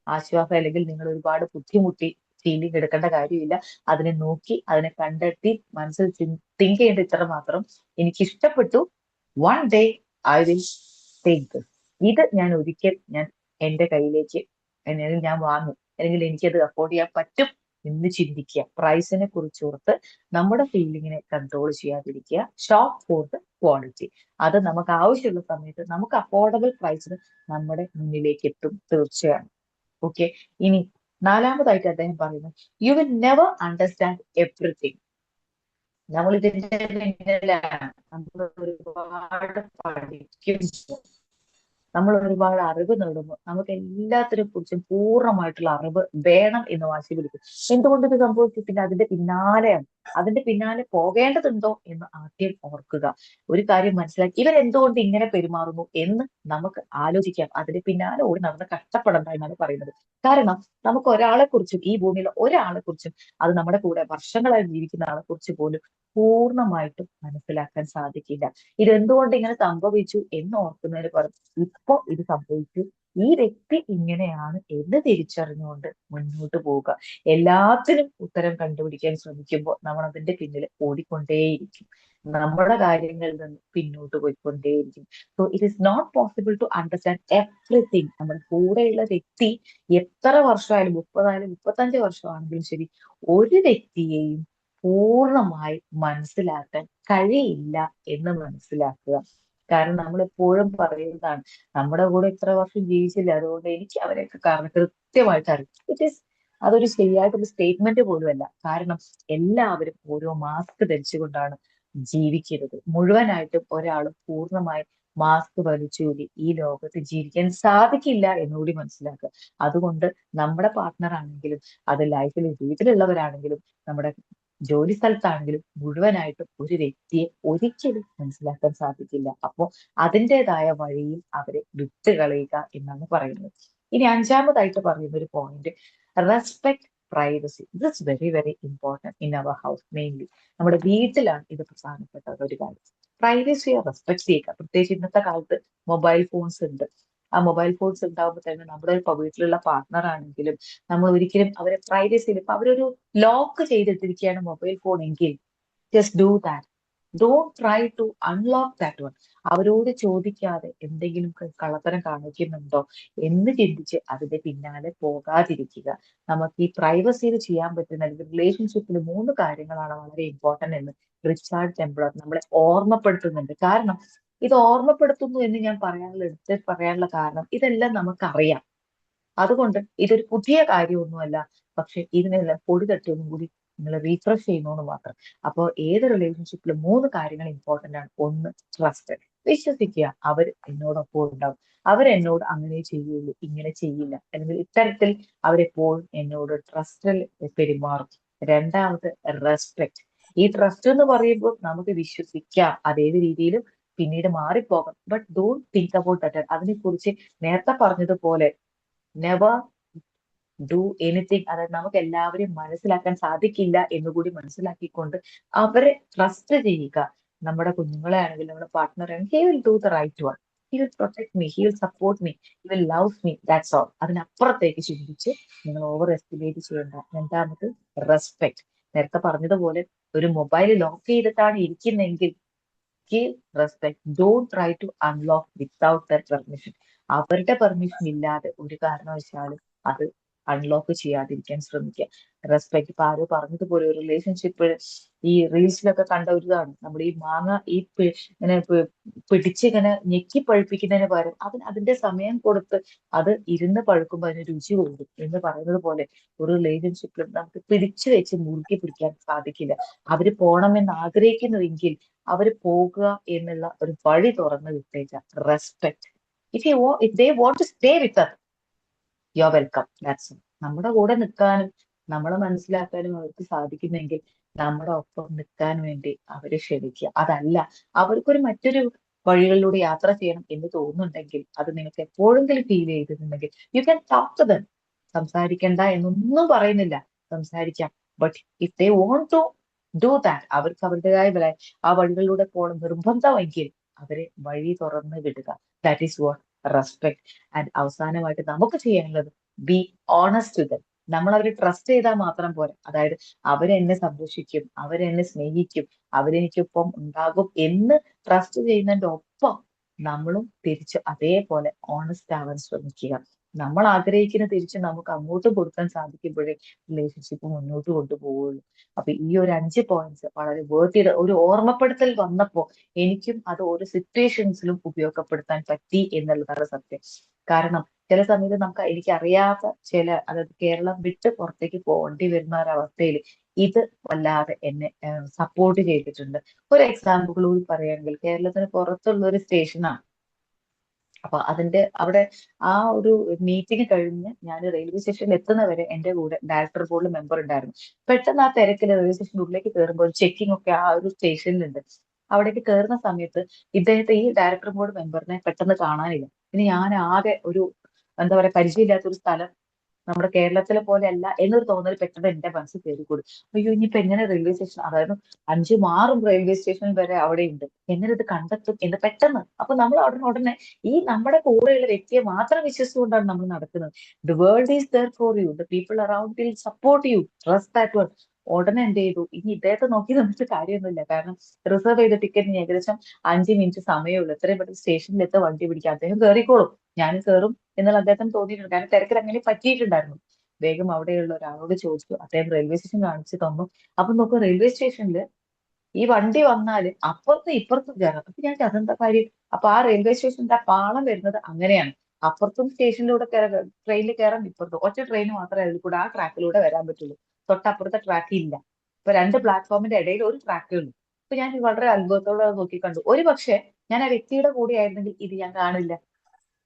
Speaker 1: ആശ്വാസം, അല്ലെങ്കിൽ നിങ്ങൾ ഒരുപാട് ബുദ്ധിമുട്ടി ഫീലിംഗ് എടുക്കേണ്ട കാര്യമില്ല. അതിനെ നോക്കി അതിനെ കണ്ടെത്തി മനസ്സിൽ തിങ്ക് ചെയ്യേണ്ട ഇത്ര മാത്രം, എനിക്ക് ഇഷ്ടപ്പെട്ടു, one day I will take ഇത്, ഞാൻ ഒരിക്കൽ ഞാൻ എന്റെ കയ്യിലേക്ക് അല്ലെങ്കിൽ ഞാൻ വാങ്ങും, അല്ലെങ്കിൽ എനിക്കത് അഫോർഡ് ചെയ്യാൻ പറ്റും എന്ന് ചിന്തിക്കുക. പ്രൈസിനെ കുറിച്ച് ഓർത്ത് നമ്മുടെ ഫീലിങ്ങിനെ കൺട്രോൾ ചെയ്യാതിരിക്കുക. Shop for the quality. അത് നമുക്ക് ആവശ്യമുള്ള സമയത്ത് നമുക്ക് അഫോർഡബിൾ പ്രൈസിന് നമ്മുടെ മുന്നിലേക്ക് എത്തും തീർച്ചയാണ്. ഓക്കെ. ഇനി നാലാമതായിട്ട് അദ്ദേഹം പറയുന്നത്, you will never understand everything. നമ്മൾ ഇതിന്റെ പിന്നിലാണ്, നമ്മൾ ഒരുപാട് പഠിക്കുന്നു, നമ്മൾ ഒരുപാട് അറിവ് നേടുന്നു, നമുക്ക് എല്ലാത്തിനെ കുറിച്ചും പൂർണ്ണമായിട്ടുള്ള അറിവ് വേണം എന്ന് വാശി പിടിക്കും. എന്തുകൊണ്ട് ഇത് സംഭവിച്ചു, പിന്നെ അതിന്റെ പിന്നാലെ പോകേണ്ടതുണ്ടോ എന്ന് ആദ്യം ഓർക്കുക. ഒരു കാര്യം മനസ്സിലാക്കി, ഇവരെന്തുകൊണ്ട് ഇങ്ങനെ പെരുമാറുന്നു എന്ന് നമുക്ക് ആലോചിക്കാം. അതിന്റെ പിന്നാലെ ഓടി നടന്ന് കഷ്ടപ്പെടണ്ട എന്നാണ് പറയുന്നത്. കാരണം നമുക്ക് ഒരാളെ കുറിച്ചും, ഈ ഭൂമിയിലെ ഒരാളെ കുറിച്ചും, അത് നമ്മുടെ കൂടെ വർഷങ്ങളായി ജീവിക്കുന്ന ആളെ കുറിച്ച് പോലും പൂർണ്ണമായിട്ടും മനസ്സിലാക്കാൻ സാധിക്കില്ല. ഇതെന്തുകൊണ്ട് ഇങ്ങനെ സംഭവിച്ചു എന്ന് ഓർക്കുന്നതിന് പകരം ഇപ്പൊ ഇത് സംഭവിച്ചു, ഈ വ്യക്തി ഇങ്ങനെയാണ് എന്ന് തിരിച്ചറിഞ്ഞുകൊണ്ട് മുന്നോട്ട് പോവുക. എല്ലാത്തിനും ഉത്തരം കണ്ടുപിടിക്കാൻ ശ്രമിക്കുമ്പോൾ നമ്മൾ അതിന്റെ പിന്നിൽ ഓടിക്കൊണ്ടേയിരിക്കും. നമ്മുടെ കാര്യങ്ങളിൽ നിന്ന് പിന്നോട്ട് പോയിക്കൊണ്ടേയിരിക്കും. So it is not possible to understand everything. നമ്മുടെ കൂടെയുള്ള വ്യക്തി എത്ര വർഷമായാലും, 30 ആയാലും 35 വർഷമാണെങ്കിലും ശരി, ഒരു വ്യക്തിയെയും പൂർണ്ണമായി മനസ്സിലാക്കാൻ കഴിയില്ല എന്ന് മനസ്സിലാക്കുക. കാരണം നമ്മൾ എപ്പോഴും പറയുന്നതാണ്, നമ്മുടെ കൂടെ ഇത്ര വർഷം ജീവിച്ചില്ല, അതുകൊണ്ട് എനിക്ക് അവരെയൊക്കെ കാരണം കൃത്യമായിട്ട് അറിയാം. അതൊരു ശരിയായിട്ടൊരു സ്റ്റേറ്റ്മെന്റ് പോലുമല്ല. കാരണം എല്ലാവരും ഓരോ മാസ്ക് ധരിച്ചുകൊണ്ടാണ് ജീവിക്കുന്നത്. മുഴുവനായിട്ടും ഒരാൾ പൂർണ്ണമായി മാസ്ക് വലിച്ചൂരി ഈ ലോകത്ത് ജീവിക്കാൻ സാധിക്കില്ല എന്നുകൂടി മനസ്സിലാക്കുക. അതുകൊണ്ട് നമ്മുടെ പാർട്ട്ണർ ആണെങ്കിലും, അത് ലൈഫിൽ വീട്ടിലുള്ളവരാണെങ്കിലും, നമ്മുടെ ജോലി സ്ഥലത്താണെങ്കിലും, മുഴുവനായിട്ടും ഒരു വ്യക്തിയെ ഒരിക്കലും മനസ്സിലാക്കാൻ സാധിക്കില്ല. അപ്പോ അതിൻ്റെതായ വഴിയിൽ അവരെ വിട്ടുകളയുക എന്നാണ് പറയുന്നത്. ഇനി അഞ്ചാമതായിട്ട് പറയുന്ന ഒരു point, respect privacy. This very very important in our house. Mainly നമ്മുടെ വീട്ടിലാണ് ഇത് പ്രധാനപ്പെട്ട ഒരു കാര്യം. പ്രൈവസിയെ റെസ്പെക്ട് ചെയ്യുക. പ്രത്യേകിച്ച് ഇന്നത്തെ കാലത്ത് മൊബൈൽ ഫോൺസ് ഉണ്ട്. ആ മൊബൈൽ ഫോൺസ് ഉണ്ടാകുമ്പോൾ തന്നെ നമ്മുടെ വീട്ടിലുള്ള പാർട്ട്ണർ ആണെങ്കിലും നമ്മൾ ഒരിക്കലും അവരെ പ്രൈവസിയിൽ, ഇപ്പൊ അവരൊരു ലോക്ക് ചെയ്തിട്ടിരിക്കുകയാണ് മൊബൈൽ ഫോൺ എങ്കിൽ, just do that. Don't try to unlock that one. അവരോട് ചോദിക്കാതെ എന്തെങ്കിലും കള്ളത്തരം കാണിക്കുന്നുണ്ടോ എന്ന് ചിന്തിച്ച് അതിന്റെ പിന്നാലെ പോകാതിരിക്കുക. നമുക്ക് ഈ പ്രൈവസിയിൽ ചെയ്യാൻ പറ്റുന്ന, അല്ലെങ്കിൽ റിലേഷൻഷിപ്പിൽ 3 കാര്യങ്ങളാണ് വളരെ ഇമ്പോർട്ടന്റ് എന്ന് റിച്ചാർഡ് ടെംപ്ലർ നമ്മളെ ഓർമ്മപ്പെടുത്തുന്നുണ്ട്. കാരണം ഇത് ഓർമ്മപ്പെടുത്തുന്നു എന്ന് ഞാൻ പറയാനുള്ള കാരണം, ഇതെല്ലാം നമുക്കറിയാം. അതുകൊണ്ട് ഇതൊരു പുതിയ കാര്യമൊന്നുമല്ല. പക്ഷെ ഇതിനെല്ലാം പൊടി തട്ടി ഒന്നും കൂടി നിങ്ങൾ റീഫ്രഷ് ചെയ്യുന്നു മാത്രം. അപ്പോൾ ഏത് റിലേഷൻഷിപ്പിലും 3 കാര്യങ്ങൾ ഇമ്പോർട്ടന്റ് ആണ്. ഒന്ന്, ട്രസ്റ്റ്. വിശ്വസിക്കുക, അവർ എന്നോടൊപ്പം ഉണ്ടാവും, അവരെന്നോട് അങ്ങനെ ചെയ്യുള്ളൂ, ഇങ്ങനെ ചെയ്യില്ല, അല്ലെങ്കിൽ ഇത്തരത്തിൽ അവരെപ്പോഴും എന്നോട് ട്രസ്റ്റിൽ പെരുമാറും. രണ്ടാമത്, റെസ്പെക്ട്. ഈ ട്രസ്റ്റ് എന്ന് പറയുമ്പോൾ നമുക്ക് വിശ്വസിക്കാം, അതേത് രീതിയിലും പിന്നീട് മാറിപ്പോകാം. But don't think about that. അതിനെക്കുറിച്ച് നേരത്തെ പറഞ്ഞതുപോലെ നെവർ ഡു എനിത്തിങ്, അതായത് നമുക്ക് എല്ലാവരെയും മനസ്സിലാക്കാൻ സാധിക്കില്ല എന്നുകൂടി മനസ്സിലാക്കിക്കൊണ്ട് അവരെ ട്രസ്റ്റ് ചെയ്യുക. നമ്മുടെ കുഞ്ഞുങ്ങളെ ആണെങ്കിലും നമ്മുടെ പാർട്ട്ണറെ ആണെങ്കിൽ, he will do the right one, he will protect me, he will support me, he will love me, that's all. അതിനപ്പുറത്തേക്ക് ചിന്തിച്ച് നിങ്ങൾ ഓവർ എസ്റ്റിമേറ്റ് ചെയ്യേണ്ട. രണ്ടാമത്, റെസ്പെക്ട്. നേരത്തെ പറഞ്ഞതുപോലെ ഒരു മൊബൈൽ ലോക്ക് ചെയ്തിട്ടാണ് ഇരിക്കുന്നെങ്കിൽ, give respect. Don't try to unlock without their permission. അവരുടെ പെർമിഷൻ ഇല്ലാതെ ഒരു കാരണവശാലും അത് അൺലോക്ക് ചെയ്യാതിരിക്കാൻ ശ്രമിക്കുക. റെസ്പെക്ട്. ഇപ്പൊ ആരോ പറഞ്ഞതുപോലെ ഒരു റിലേഷൻഷിപ്പ് ഈ റീൽസിലൊക്കെ കണ്ട ഒരു ഇതാണ്, നമ്മൾ ഈ മാങ്ങ ഇങ്ങനെ പിടിച്ച് ഇങ്ങനെ ഞെക്കി പഴുപ്പിക്കുന്നതിന് പകരം അതിന്റെ സമയം കൊടുത്ത് അത് ഇരുന്ന് പഴുക്കുമ്പോൾ അതിന് രുചി കൂടും എന്ന് പറയുന്നത് പോലെ, ഒരു റിലേഷൻഷിപ്പിലും നമുക്ക് പിടിച്ചു വെച്ച് മുറുക്കി പിടിക്കാൻ സാധിക്കില്ല. അവര് പോണമെന്ന് ആഗ്രഹിക്കുന്നുവെങ്കിൽ അവര് പോകുക എന്നുള്ള ഒരു വഴി തുറന്നു വിട്ടേക്കാം. Respect. If they want to stay with us, you are welcome. That's. നമ്മുടെ കൂടെ നിൽക്കാനും നമ്മളെ മനസ്സിലാക്കാനും അവർക്ക് സാധിക്കുന്നെങ്കിൽ നമ്മുടെ ഒപ്പം നിൽക്കാൻ വേണ്ടി അവരെ ക്ഷണിക്കുക. അതല്ല, അവർക്കൊരു മറ്റൊരു വഴികളിലൂടെ യാത്ര ചെയ്യണം എന്ന് തോന്നുന്നുണ്ടെങ്കിൽ, അത് നിങ്ങൾക്ക് എപ്പോഴെങ്കിലും ഫീൽ ചെയ്തിട്ടുണ്ടെങ്കിൽ, you can talk to them. സംസാരിക്കണ്ട എന്നൊന്നും പറയുന്നില്ല, സംസാരിക്കാം. But if they want to do that, അവർക്ക് അവരുടേതായ ആ വഴികളിലൂടെ പോകണം നിർബന്ധമെങ്കിൽ അവരെ വഴി തുറന്ന് വിടുക. That is what respect. And അവസാനമായിട്ട് നമുക്ക് ചെയ്യാനുള്ളത്, ബി ഓണസ്റ്റ് വിത്ത് ദം. നമ്മൾ അവരെ ട്രസ്റ്റ് ചെയ്താൽ മാത്രം പോരാ. അതായത് അവരെന്നെ സംരക്ഷിക്കും, അവരെന്നെ സ്നേഹിക്കും, അവരെനിക്കൊപ്പം ഉണ്ടാകും എന്ന് ട്രസ്റ്റ് ചെയ്യുന്നതിന്റെ ഒപ്പം നമ്മളും തിരിച്ച് അതേപോലെ ഓണസ്റ്റ് ആവാൻ ശ്രമിക്കുക. നമ്മൾ ആഗ്രഹിക്കുന്ന തിരിച്ച് നമുക്ക് അങ്ങോട്ടും കൊടുക്കാൻ സാധിക്കുമ്പോഴേ റിലേഷൻഷിപ്പ് മുന്നോട്ട് കൊണ്ടുപോകുള്ളൂ. അപ്പൊ ഈ ഒരു 5 പോയിന്റ്സ് വളരെ വേർത്തി ഒരു ഓർമ്മപ്പെടുത്തൽ വന്നപ്പോ എനിക്കും അത് ഓരോ സിറ്റുവേഷൻസിലും ഉപയോഗപ്പെടുത്താൻ പറ്റി എന്നുള്ളതാണ് സത്യം. കാരണം ചില സമയത്ത് എനിക്കറിയാത്ത അതായത് കേരളം വിട്ട് പുറത്തേക്ക് പോകേണ്ടി വരുന്ന ഒരവസ്ഥയിൽ ഇത് വല്ലാതെ എന്നെ സപ്പോർട്ട് ചെയ്തിട്ടുണ്ട്. ഒരു എക്സാമ്പിൾ കൂടി പറയുകയാണെങ്കിൽ, കേരളത്തിന് പുറത്തുള്ള ഒരു സ്റ്റേഷനാണ്. അപ്പൊ അവിടെ ആ ഒരു മീറ്റിംഗ് കഴിഞ്ഞ് ഞാൻ റെയിൽവേ സ്റ്റേഷനിൽ എത്തുന്നവരെ എന്റെ കൂടെ ഡയറക്ടർ ബോർഡ് മെമ്പർ ഉണ്ടായിരുന്നു. പെട്ടെന്ന് ആ തിരക്കിൽ റെയിൽവേ സ്റ്റേഷൻ്റെ ഉള്ളിലേക്ക് കയറുമ്പോൾ ചെക്കിംഗ് ഒക്കെ ആ ഒരു സ്റ്റേഷനിലുണ്ട്. അവിടേക്ക് കയറുന്ന സമയത്ത് ഈ ഡയറക്ടർ ബോർഡ് മെമ്പറിനെ പെട്ടെന്ന് കാണാനില്ല. പിന്നെ ഞാൻ ആകെ ഒരു എന്താ പറയാ പരിചയമില്ലാത്ത ഒരു സ്ഥലം നമ്മുടെ കേരളത്തിലെ പോലെ അല്ല എന്നൊരു തോന്നൽ പെട്ടെന്ന് എന്റെ മനസ്സിൽ കയറിക്കൂടി. അയ്യോ, ഇനിയിപ്പോ എങ്ങനെ റെയിൽവേ സ്റ്റേഷൻ, അതായത് 5ഉം 6ഉം റെയിൽവേ സ്റ്റേഷൻ വരെ അവിടെ ഉണ്ട്, എങ്ങനെ ഇത് കണ്ടെത്തും എന്ന് പെട്ടെന്ന്. അപ്പൊ നമ്മൾ ഉടനെ ഈ നമ്മുടെ കൂടെയുള്ള വ്യക്തിയെ മാത്രം വിശ്വസിച്ചുകൊണ്ടാണ് നമ്മൾ നടക്കുന്നത്. The world is there for you, the people around will support you, trust that world. ഉടനെ എന്ത് ചെയ്തു, ഇനി ഇദ്ദേഹത്തെ നോക്കി നിന്നിട്ട് കാര്യമൊന്നുമില്ല. കാരണം റിസർവ് ചെയ്ത ടിക്കറ്റിന് ഏകദേശം 5 മിനിറ്റ് സമയമുള്ളൂ, എത്രയും പെട്ടെന്ന് സ്റ്റേഷനിൽ എത്ത വണ്ടി പിടിക്കാം, അദ്ദേഹം കയറിക്കോളും, ഞാൻ കയറും എന്നുള്ള അദ്ദേഹത്തിന് തോന്നിയിട്ടുണ്ട്. കാരണം തിരക്കിൽ അങ്ങനെ പറ്റിയിട്ടുണ്ടായിരുന്നു. വേഗം അവിടെയുള്ള ഒരാളോട് ചോദിച്ചു, അദ്ദേഹം റെയിൽവേ സ്റ്റേഷൻ കാണിച്ചു തന്നു. അപ്പൊ നോക്കൂ, റെയിൽവേ സ്റ്റേഷനിൽ ഈ വണ്ടി വന്നാല് അപ്പുറത്തും ഇപ്പുറത്തും കയറാം. അപ്പൊ ഞാൻ അതെന്താ കാര്യം, അപ്പൊ ആ റെയിൽവേ സ്റ്റേഷന്റെ ആ പാളം വരുന്നത് അങ്ങനെയാണ്. അപ്പുറത്തും സ്റ്റേഷനിലൂടെ ട്രെയിനിൽ കയറാൻ, ഇപ്പുറത്തും ഒറ്റ ട്രെയിൻ മാത്രമേ അതിൽ കൂടെ ആ ട്രാക്കിലൂടെ വരാൻ പറ്റുള്ളൂ. തൊട്ടപ്പുറത്തെ ട്രാക്ക് ഇല്ല. ഇപ്പൊ 2 പ്ലാറ്റ്ഫോമിന്റെ ഇടയിൽ ഒരു ട്രാക്കേ ഉള്ളൂ. അപ്പൊ ഞാൻ വളരെ അത്ഭുതത്തോടെ അത് നോക്കി കണ്ടു. ഒരു പക്ഷേ ഞാൻ ആ വ്യക്തിയുടെ കൂടെ ആയിരുന്നെങ്കിൽ ഇത് ഞാൻ കാണില്ല.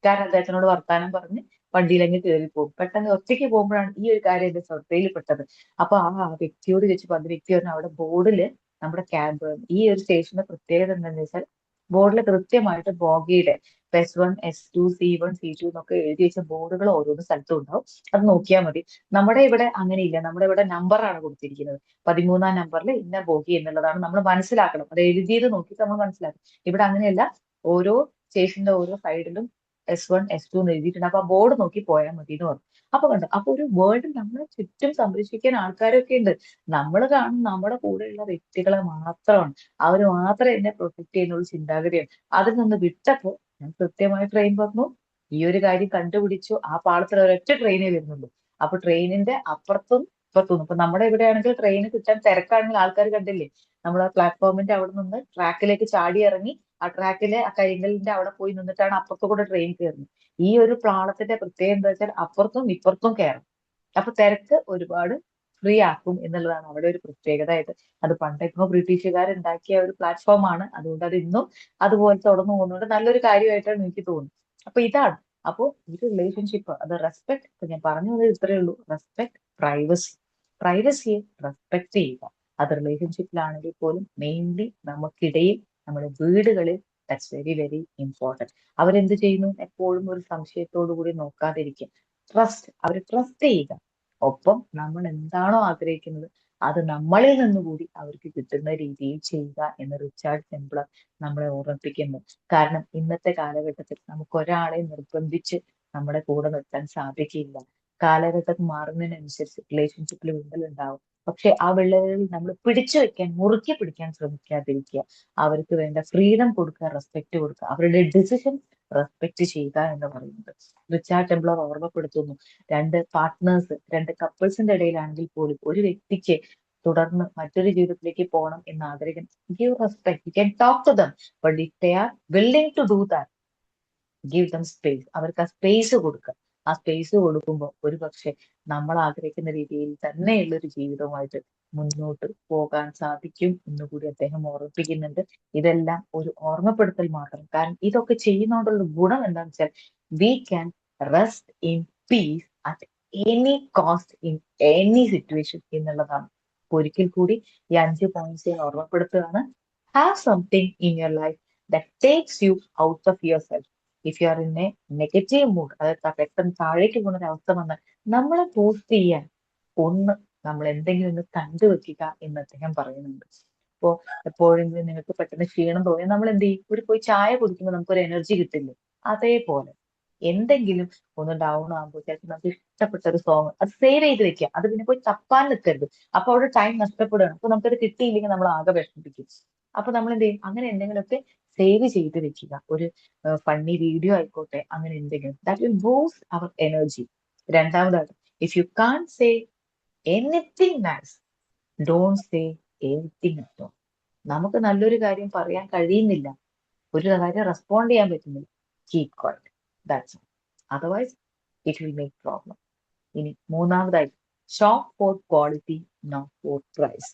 Speaker 1: കാരണം അദ്ദേഹത്തിനോട് വർത്താനം പറഞ്ഞ് വണ്ടിയിലങ്ങ് കയറി പോകും. പെട്ടെന്ന് ഒറ്റയ്ക്ക് പോകുമ്പോഴാണ് ഈ ഒരു കാര്യം എന്റെ ശ്രദ്ധയിൽപ്പെട്ടത്. അപ്പൊ ആ വ്യക്തിയോട് ചോദിച്ചപ്പോ അത് വ്യക്തി പറഞ്ഞു, അവിടെ ബോർഡില് നമ്മുടെ ക്യാബ്, ഈ ഒരു സ്റ്റേഷന്റെ പ്രത്യേകത എന്താണെന്ന് വെച്ചാൽ ബോർഡിൽ കൃത്യമായിട്ട് ബോഗിയുടെ S1 S2 C1 C2 എന്നൊക്കെ എഴുതി വെച്ച ബോർഡുകൾ ഓരോന്ന് സ്ഥലത്തും ഉണ്ടാവും. അത് നോക്കിയാൽ മതി. നമ്മുടെ ഇവിടെ അങ്ങനെയില്ല. നമ്മുടെ ഇവിടെ നമ്പറാണ് കൊടുത്തിരിക്കുന്നത്. 13-ാം നമ്പറിൽ ഇന്ന ബോഗി എന്നുള്ളതാണ് നമ്മൾ മനസ്സിലാക്കണം. അത് എഴുതിയത് നോക്കിയിട്ട് നമ്മൾ മനസ്സിലാക്കണം. ഇവിടെ അങ്ങനെയല്ല. ഓരോ സ്റ്റേഷന്റെ ഓരോ സൈഡിലും S1 S2 എന്ന് എഴുതിയിട്ടുണ്ട്. അപ്പൊ ആ ബോർഡ് നോക്കി പോയാൽ മതി എന്ന് പറഞ്ഞു. അപ്പൊ കണ്ടു, അപ്പൊ ഒരു വേൾഡ് നമ്മളെ ചുറ്റും സംരക്ഷിക്കാൻ ആൾക്കാരൊക്കെ ഉണ്ട്. നമ്മൾ കാണും നമ്മുടെ കൂടെയുള്ള വ്യക്തികളെ മാത്രമാണ്. അവര് മാത്രമേ എന്നെ പ്രൊട്ടക്ട് ചെയ്യുന്നുള്ള ചിന്താഗതിയാണ്. അതിൽ നിന്ന് വിട്ടപ്പോ ഞാൻ കൃത്യമായി ട്രെയിൻ വന്നു, ഈ ഒരു കാര്യം കണ്ടുപിടിച്ചു. ആ പാളത്തിൽ ഒരൊറ്റ ട്രെയിനേ വരുന്നുള്ളൂ. അപ്പൊ ട്രെയിനിന്റെ അപ്പുറത്തും ഇപ്പുറത്തും, ഇപ്പൊ നമ്മുടെ ഇവിടെയാണെങ്കിൽ ട്രെയിൻ കിട്ടാൻ തിരക്കാണെങ്കിൽ ആൾക്കാർ കണ്ടില്ലേ, നമ്മൾ ആ പ്ലാറ്റ്ഫോമിന്റെ അവിടെ നിന്ന് ട്രാക്കിലേക്ക് ചാടി ഇറങ്ങി ആ ട്രാക്കിലെ ആ കരിങ്കലിന്റെ അവിടെ പോയി നിന്നിട്ടാണ് അപ്പുറത്തു കൂടെ ട്രെയിൻ കയറുന്നത്. ഈ ഒരു പാളത്തിന്റെ പ്രത്യേകത എന്താ വെച്ചാൽ അപ്പുറത്തും ഇപ്പുറത്തും കയറും. അപ്പൊ തിരക്ക് ഒരുപാട് ഫ്രീ ആക്കും എന്നുള്ളതാണ് അവിടെ ഒരു പ്രത്യേകതയായിട്ട്. അത് പണ്ടൊക്കെ ബ്രിട്ടീഷുകാർ ഉണ്ടാക്കിയ ഒരു പ്ലാറ്റ്ഫോം ആണ്. അതുകൊണ്ട് അത് ഇന്നും അതുപോലെ തുടർന്നു പോകുന്നുണ്ട്. നല്ലൊരു കാര്യമായിട്ടാണ് എനിക്ക് തോന്നുന്നത്. അപ്പൊ ഇതാണ്. അപ്പോ ഒരു റിലേഷൻഷിപ്പ്, അത് റെസ്പെക്ട്, ഇപ്പൊ ഞാൻ പറഞ്ഞു വന്നത് ഇത്രയേ ഉള്ളൂ. റെസ്പെക്ട്, പ്രൈവസി, പ്രൈവസിയെ റെസ്പെക്ട് ചെയ്യുക. അത് റിലേഷൻഷിപ്പിലാണെങ്കിൽ പോലും മെയിൻലി നമുക്കിടയിൽ, നമ്മുടെ വീടുകളിൽ, ദാറ്റ്സ് വെരി വെരി ഇമ്പോർട്ടൻറ്റ്. അവരെന്ത് ചെയ്യുന്നു എപ്പോഴും ഒരു സംശയത്തോടു കൂടി നോക്കാതിരിക്കുക. ട്രസ്റ്റ്, അവർ ട്രസ്റ്റ് ചെയ്യുക. ഒപ്പം നമ്മൾ എന്താണോ ആഗ്രഹിക്കുന്നത് അത് നമ്മളിൽ നിന്നുകൂടി അവർക്ക് കിട്ടുന്ന രീതിയിൽ ചെയ്യുക എന്ന് റിച്ചാർഡ് ടെംപ്ലർ നമ്മളെ ഓർമ്മിപ്പിക്കുന്നു. കാരണം ഇന്നത്തെ കാലഘട്ടത്തിൽ നമുക്ക് ഒരാളെ നിർബന്ധിച്ച് നമ്മുടെ കൂടെ നിർത്താൻ സാധിക്കില്ല. കാലഘട്ടം മാറുന്നതിനനുസരിച്ച് റിലേഷൻഷിപ്പിൽ വിള്ളൽ ഉണ്ടാവും. പക്ഷെ ആ വിള്ളലുകളിൽ നമ്മൾ പിടിച്ചു വെക്കാൻ, മുറുക്കി പിടിക്കാൻ ശ്രമിക്കാതിരിക്കുക. അവർക്ക് വേണ്ട ഫ്രീഡം കൊടുക്കുക, റെസ്പെക്ട് കൊടുക്കുക, അവരുടെ ഡിസിഷൻ റെസ്പെക്ട് ചെയ്യുക എന്ന് പറയുന്നത് റിച്ചാർഡ് ടെംപ്ലർ ഓർമ്മപ്പെടുത്തുന്നു. രണ്ട് കപ്പിൾസിന്റെ ഇടയിലാണെങ്കിൽ പോലും ഒരു വ്യക്തിക്ക് തുടർന്ന് മറ്റൊരു ജീവിതത്തിലേക്ക് പോകണം എന്ന് ആഗ്രഹിക്കും, give respect, you can talk to them, but if they are willing to do that, give them space. അവർക്ക് ആ സ്പേസ് കൊടുക്കുക. ആ സ്പേസ് കൊടുക്കുമ്പോൾ ഒരു പക്ഷെ നമ്മൾ ആഗ്രഹിക്കുന്ന രീതിയിൽ തന്നെയുള്ള ഒരു ജീവിതവുമായിട്ട് മുന്നോട്ട് പോകാൻ സാധിക്കും എന്നുകൂടി അദ്ദേഹം ഓർമ്മിപ്പിക്കുന്നുണ്ട്. ഇതെല്ലാം ഒരു ഓർമ്മപ്പെടുത്തൽ മാത്രം. കാരണം ഇതൊക്കെ ചെയ്യുന്നതുകൊണ്ടുള്ള ഗുണം എന്താണെന്ന് വെച്ചാൽ V can rest in piece at any cost in any situation എന്നുള്ളതാണ്. അപ്പൊ ഒരിക്കൽ കൂടി ഈ 5 പോയിന്റ്സ് ഞാൻ ഓർമ്മപ്പെടുത്തുകയാണ്. Have something in your life that takes you out of your self. If you are in A negative mood, അതായത് പെട്ടെന്ന് താഴേക്ക് പോകുന്ന ഒരു അവസ്ഥ വന്നാൽ നമ്മളെ ബൂസ്റ്റ് ചെയ്യാൻ ഒന്ന് നമ്മൾ എന്തെങ്കിലും ഒന്ന് കണ്ടുവെക്കുക എന്ന് അദ്ദേഹം പറയുന്നുണ്ട്. ഇപ്പോ എപ്പോഴെങ്കിലും നിങ്ങൾക്ക് പെട്ടെന്ന് ക്ഷീണം തോന്നിയാൽ നമ്മൾ എന്ത് ചെയ്യും, ഒരു പോയി ചായ കുടിക്കുമ്പോൾ നമുക്കൊരു എനർജി കിട്ടില്ലേ, അതേപോലെ എന്തെങ്കിലും ഒന്ന് ഡൗൺ ആകുമ്പോൾ ചിലപ്പോൾ നമുക്ക് ഇഷ്ടപ്പെട്ട ഒരു സോങ് അത് സേവ് ചെയ്ത് വെക്കുക. അത് പിന്നെ പോയി തപ്പാൻ നിൽക്കരുത്. അപ്പൊ അവിടെ ടൈം നഷ്ടപ്പെടുകയാണ്. അപ്പൊ നമുക്കത് കിട്ടിയില്ലെങ്കിൽ നമ്മൾ ആകെ വിഷമിപ്പിക്കും. അപ്പൊ നമ്മൾ എന്ത് ചെയ്യും, അങ്ങനെ എന്തെങ്കിലുമൊക്കെ സേവ് ചെയ്ത് വെക്കുക. ഒരു ഫണ്ണി വീഡിയോ ആയിക്കോട്ടെ, അങ്ങനെ എന്തെങ്കിലും that will boost our energy. രണ്ടാമതായിട്ട്, if you can't say anything nice, don't say anything at all. നമുക്ക് നല്ലൊരു കാര്യം പറയാൻ കഴിയുന്നില്ല, ഒരു കാര്യം റെസ്പോണ്ട് ചെയ്യാൻ പറ്റുന്നില്ല, keep quiet, that's all. Otherwise it will make problem. ഇനി മൂന്നാമതായി, shop for quality, not for price.